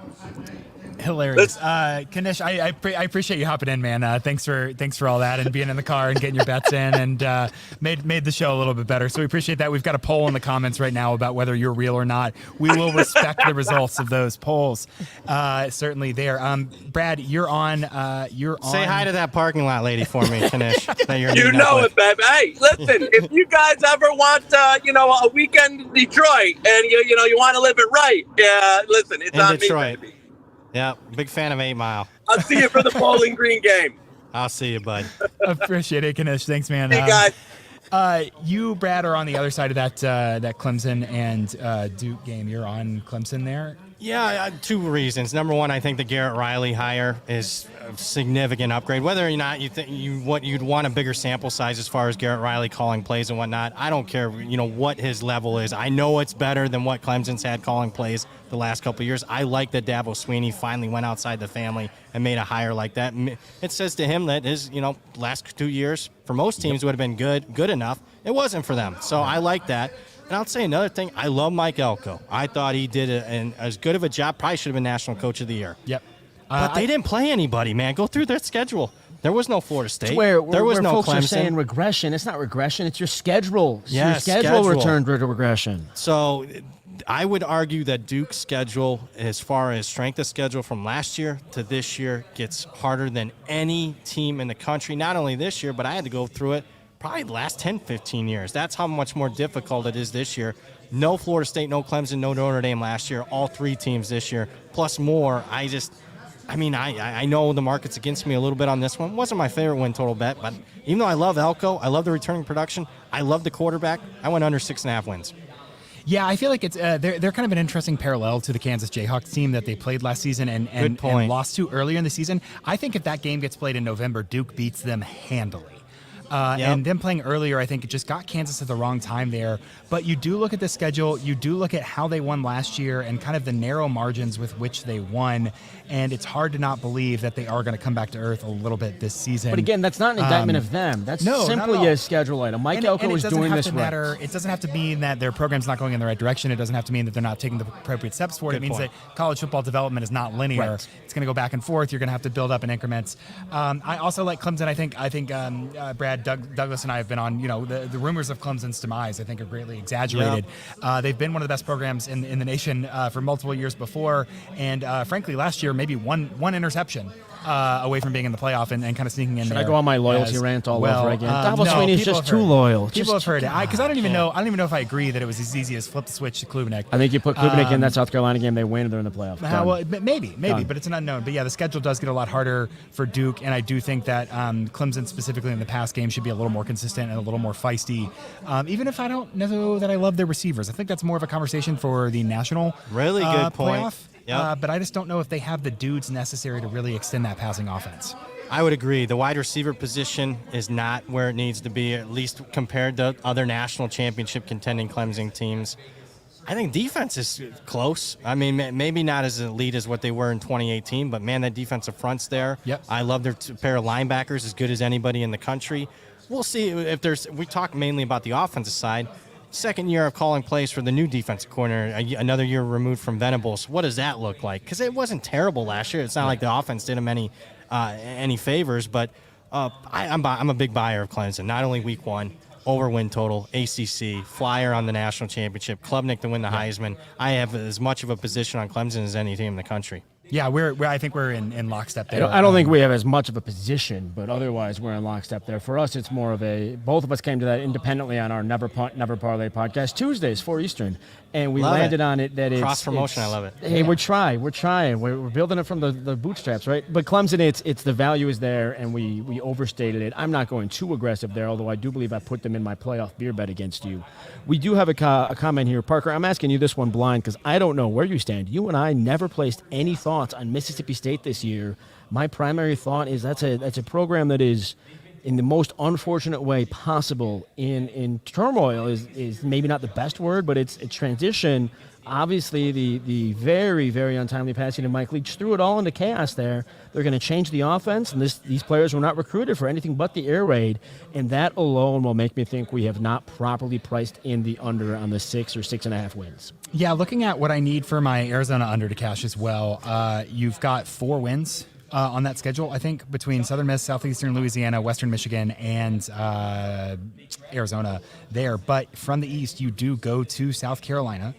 Hilarious. Knish, I appreciate you hopping in, man. Thanks for all that and being in the car and getting your bets in and made the show a little bit better. So we appreciate that. We've got a poll in the comments right now about whether you're real or not. We will respect the results of those polls. Certainly there. Brad, you're on. Say hi to that parking lot lady for me, Knish. You know it, baby. Hey, listen, if you guys ever want a weekend in Detroit and you want to live it right, listen, it's on Detroit. Me, baby. Yeah, big fan of 8 Mile. I'll see you for the Bowling Green game. I'll see you, bud. Appreciate it, Knish. Thanks, man. Hey, guys. You, Brad, are on the other side of that Clemson and Duke game. You're on Clemson there? Yeah, 2 reasons. Number one, I think the Garrett Riley hire is a significant upgrade. Whether or not you think you'd want a bigger sample size as far as Garrett Riley calling plays and whatnot, I don't care. What his level is. I know it's better than what Clemson's had calling plays the last couple of years. I like that Dabo Swinney finally went outside the family and made a hire like that. It says to him that his last 2 years for most teams would have been good enough. It wasn't for them, so I like that. And I'll say another thing. I love Mike Elko. I thought he did as good of a job. Probably should have been National Coach of the Year. Yep. But they didn't play anybody, man. Go through their schedule. There was no Florida State. Where no folks Clemson. Are saying regression. It's not regression. It's your schedule. Yes, your schedule returned to regression. So I would argue that Duke's schedule, as far as strength of schedule from last year to this year, gets harder than any team in the country. Not only this year, but I had to go through it probably the last 10, 15 years. That's how much more difficult it is this year. No Florida State, no Clemson, no Notre Dame last year. All 3 teams this year, plus more. I know the market's against me a little bit on this one. It wasn't my favorite win total bet, but even though I love Elko, I love the returning production, I love the quarterback, I went under 6.5 wins. Yeah, I feel like it's they're kind of an interesting parallel to the Kansas Jayhawks team that they played last season and lost to earlier in the season. I think if that game gets played in November, Duke beats them handily. And them playing earlier, I think it just got Kansas at the wrong time there. But you do look at the schedule, you do look at how they won last year and kind of the narrow margins with which they won. And it's hard to not believe that they are going to come back to earth a little bit this season. But again, that's not an indictment of them. That's simply a schedule item. Mike Elko is doing this right. It doesn't have to mean that their program's not going in the right direction. It doesn't have to mean that they're not taking the appropriate steps for it. It means that college football development is not linear. Right. It's going to go back and forth. You're going to have to build up in increments. I also like Clemson. I think Brad, Douglas, and I have been on. The rumors of Clemson's demise, I think, are greatly exaggerated. Yep. They've been one of the best programs in the nation for multiple years before, and frankly, last year maybe one interception away from being in the playoff and kind of sneaking in. Should there I go on my loyalty rant all over again? Dabo Swinney's just too loyal. People have heard it because I don't even know if I agree that it was as easy as flip the switch to Klubenik. I think you put Klubenik in that South Carolina game, they win, they're in the playoff. Well, maybe, but it's an unknown. But yeah, the schedule does get a lot harder for Duke, and I do think that Clemson specifically in the past games should be a little more consistent and a little more feisty. Even if I don't know that I love their receivers, I think that's more of a conversation for the national Really good point. playoff. Yep. But I just don't know if they have the dudes necessary to really extend that passing offense. I would agree. The wide receiver position is not where it needs to be, at least compared to other national championship contending Clemson teams. I think defense is close. I mean, maybe not as elite as what they were in 2018, but man, that defensive front's there. Yep. I love their pair of linebackers, as good as anybody in the country. We'll see if there's. We talk mainly about the offensive side. Second year of calling plays for the new defensive coordinator, another year removed from Venables. What does that look like? Because it wasn't terrible last year. It's not like the offense did him any favors, but I'm a big buyer of Clemson. Not only week one, over win total, ACC, flyer on the national championship, Klubnik to win the Heisman. I have as much of a position on Clemson as any team in the country. Yeah, I think we're in lockstep there. I don't think we have as much of a position, but otherwise we're in lockstep there. For us, it's more of both of us came to that independently on our Never Punt, Never Parlay podcast, Tuesdays, 4 Eastern, and we landed on it that it's... Cross-promotion, I love it. Hey, we're trying. We're building it from the bootstraps, right? But Clemson, it's the value is there, and we overstated it. I'm not going too aggressive there, although I do believe I put them in my playoff beer bet against you. We do have a comment here. Parker, I'm asking you this one blind because I don't know where you stand. You and I never placed any thoughts on Mississippi State this year. My primary thought is that's a program that is in the most unfortunate way possible in turmoil is maybe not the best word, but it's transition. Obviously, the very, very untimely passing of Mike Leach threw it all into chaos there. They're going to change the offense, and these players were not recruited for anything but the air raid, and that alone will make me think we have not properly priced in the under on the 6 or 6.5 wins. Yeah, looking at what I need for my Arizona under to cash as well, you've got 4 wins on that schedule, I think, between Southern Miss, Southeastern Louisiana, Western Michigan, and Arizona there. But from the East, you do go to South Carolina.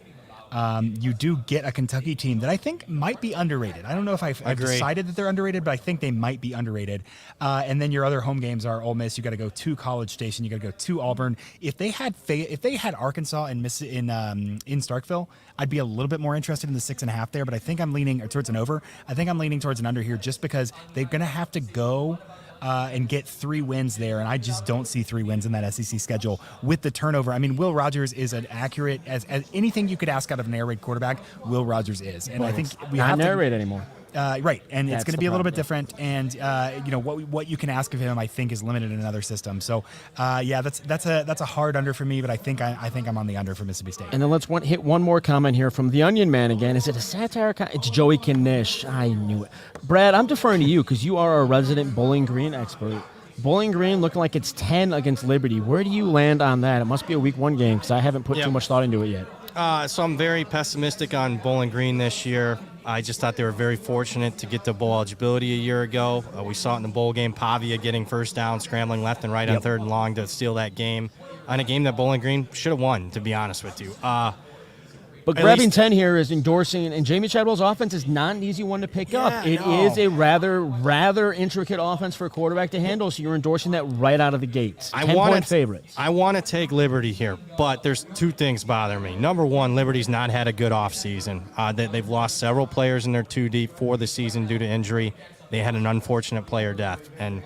You do get a Kentucky team that I think might be underrated. I don't know if I've decided that they're underrated, but I think they might be underrated. And then your other home games are Ole Miss. You got to go to College Station. You got to go to Auburn. If they had Arkansas in Starkville, I'd be a little bit more interested in the 6.5 there. But I think I'm leaning towards an over. I think I'm leaning towards an under here just because they're going to have to go and get 3 wins there, and I just don't see 3 wins in that SEC schedule with the turnover. I mean, Will Rogers is an accurate as anything you could ask out of an air raid quarterback. Will Rogers is, and I think we not have an air raid anymore. Right, and it's going to be a little bit problem. different, and what you can ask of him, I think, is limited in another system. So, that's a hard under for me, but I think I'm on the under for Mississippi State. And then let's hit one more comment here from the Onion Man again. Is it a satire? It's Joey Knish. I knew it. Brad, I'm deferring to you because you are a resident Bowling Green expert. Bowling Green looking like it's 10 against Liberty. Where do you land on that? It must be a week 1 game because I haven't put too much thought into it yet. So I'm very pessimistic on Bowling Green this year. I just thought they were very fortunate to get to bowl eligibility a year ago. We saw it in the bowl game, Pavia getting first down, scrambling left and right on 3rd and long to steal that game. On a game that Bowling Green should have won, to be honest with you. But grabbing 10 here is endorsing, and Jamie Chadwell's offense is not an easy one to pick up. It is a rather intricate offense for a quarterback to handle, so you're endorsing that right out of the gates. 10-point favorites. I want to take Liberty here, but there's 2 things bother me. Number 1, Liberty's not had a good offseason. They've lost several players in their 2 deep for the season due to injury. They had an unfortunate player death, and,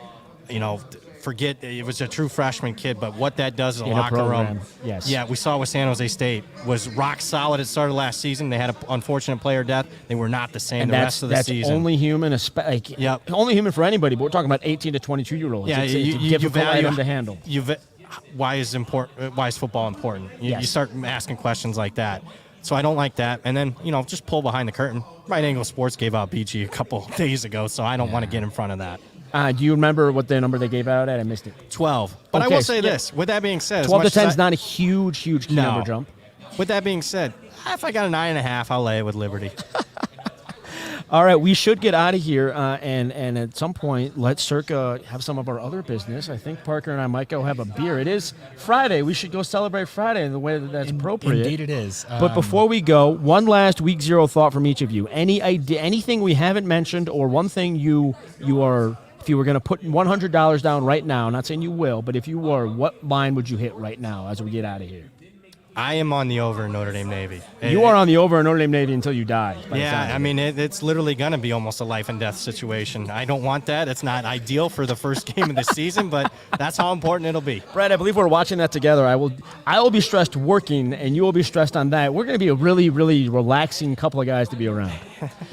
forget it was a true freshman kid, but what that does in a locker room. Yes. Yeah, we saw with San Jose State was rock solid at the start of last season. They had an unfortunate player death. They were not the same and the rest of the season. That's only human, only human for anybody, but we're talking about 18 to 22-year-olds. Yeah, it's a difficult item to handle. Why is football important? You start asking questions like that. So I don't like that. And then, just pull behind the curtain. Right Angle Sports gave out BG a couple days ago, so I don't want to get in front of that. Do you remember what the number they gave out at? I missed it. 12. But I will say this. With that being said, 12 to 10 is not a huge number jump. With that being said, if I got a 9.5, I'll lay it with Liberty. All right, we should get out of here, and at some point, let Circa have some of our other business. I think Parker and I might go have a beer. It is Friday. We should go celebrate Friday in the way that's appropriate. Indeed it is. But before we go, one last week 0 thought from each of you. Any idea, anything we haven't mentioned, or one thing you are... If you were going to put $100 down right now, not saying you will, but if you were, what line would you hit right now as we get out of here? I am on the over in Notre Dame Navy. You are on the over in Notre Dame Navy until you die. Yeah, I mean, it's literally going to be almost a life and death situation. I don't want that. It's not ideal for the first game of the season, but that's how important it'll be. Brad, I believe we're watching that together. I will be stressed working, and you will be stressed on that. We're going to be a really, really relaxing couple of guys to be around.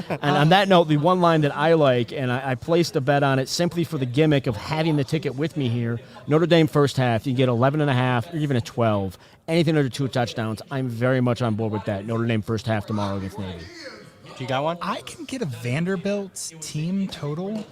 And on that note, the one line that I like, and I placed a bet on it simply for the gimmick of having the ticket with me here, Notre Dame first half, you get 11.5 or even a 12. Anything under 2 touchdowns, I'm very much on board with that. Notre Dame first half tomorrow against Navy. You got one? I can get a Vanderbilt team total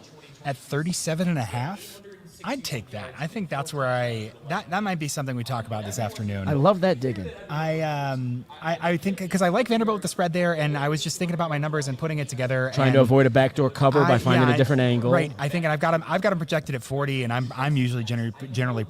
at 37.5. I'd take that. I think that's where that might be something we talk about this afternoon. I love that digging. I think because I like Vanderbilt with the spread there, and I was just thinking about my numbers and putting it together. Trying to avoid a backdoor cover by finding a different angle. Right. I think, and I've got them projected at 40, and I'm usually generally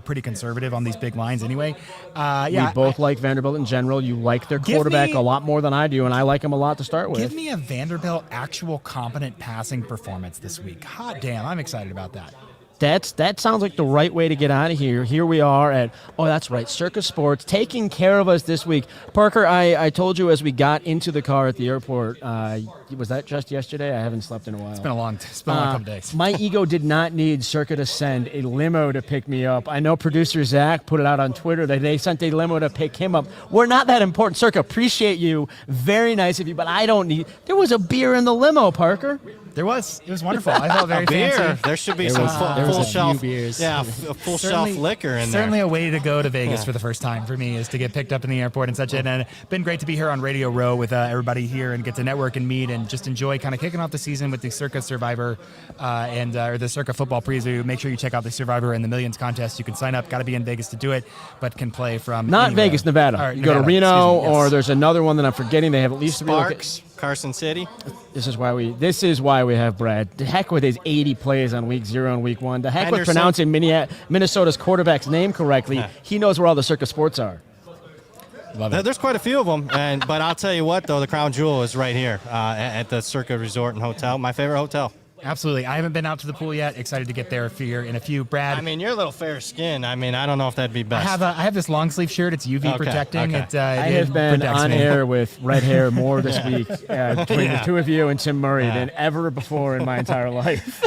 pretty conservative on these big lines anyway. We both like Vanderbilt in general. You like their quarterback a lot more than I do, and I like him a lot to start with. Give me a Vanderbilt actual competent passing performance this week. Hot damn, I'm excited about that. That sounds like the right way to get out of here. Here we are at, that's right, Circa Sports, taking care of us this week. Parker, I told you as we got into the car at the airport, was that just yesterday? I haven't slept in a while. It's been a long couple days. My ego did not need Circa to send a limo to pick me up. I know producer Zach put it out on Twitter that they sent a limo to pick him up. We're not that important. Circa, appreciate you. Very nice of you, but I don't need. There was a beer in the limo, Parker. There was. It was wonderful. I felt very beer. fancy. There should be some full shelf beers. Yeah, a full shelf liquor in there. Certainly a way to go to Vegas for the first time for me is to get picked up in the airport and such. And been great to be here on Radio Row with everybody here and get to network and meet and just enjoy kind of kicking off the season with the Circa Survivor or the Circa Football Preview. Make sure you check out the Survivor and the Millions contest. You can sign up. Got to be in Vegas to do it, but can play from not anywhere. Vegas, Nevada. You go to Reno, or there's another one that I'm forgetting. They have at least Sparks, Carson City. This is why we have Brad. The heck with his 80 plays on week 0 and week 1. The heck with pronouncing Minnesota's quarterback's name correctly. Yeah. He knows where all the Circa Sports are. Love it. There's quite a few of them, but I'll tell you what, though, the crown jewel is right here at the Circa Resort and Hotel, my favorite hotel. Absolutely. I haven't been out to the pool yet. Excited to get there in a few. Brad. I mean, you're a little fair skin. I mean, I don't know if that'd be best. I have this long sleeve shirt. It's UV protecting. Okay. I have been on air with red hair more this week between the two of you and Tim Murray than ever before in my entire life.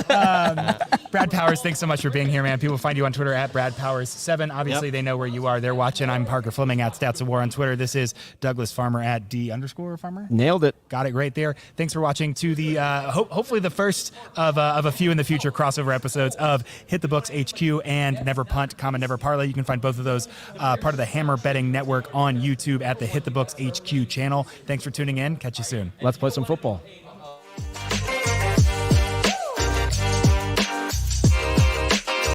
Brad Powers, thanks so much for being here, man. People find you on Twitter at BradPowers7. Obviously, They know where you are. They're watching. I'm Parker Fleming at Stats of War on Twitter. This is Douglas Farmer at D_Farmer. Nailed it. Got it right there. Thanks for watching to the hopefully the first of a few in the future crossover episodes of Hit the Books HQ and Never Punt, Never Parlay. You can find both of those part of the Hammer Betting Network on YouTube at the Hit the Books HQ channel. Thanks for tuning in. Catch you soon. Let's play some football.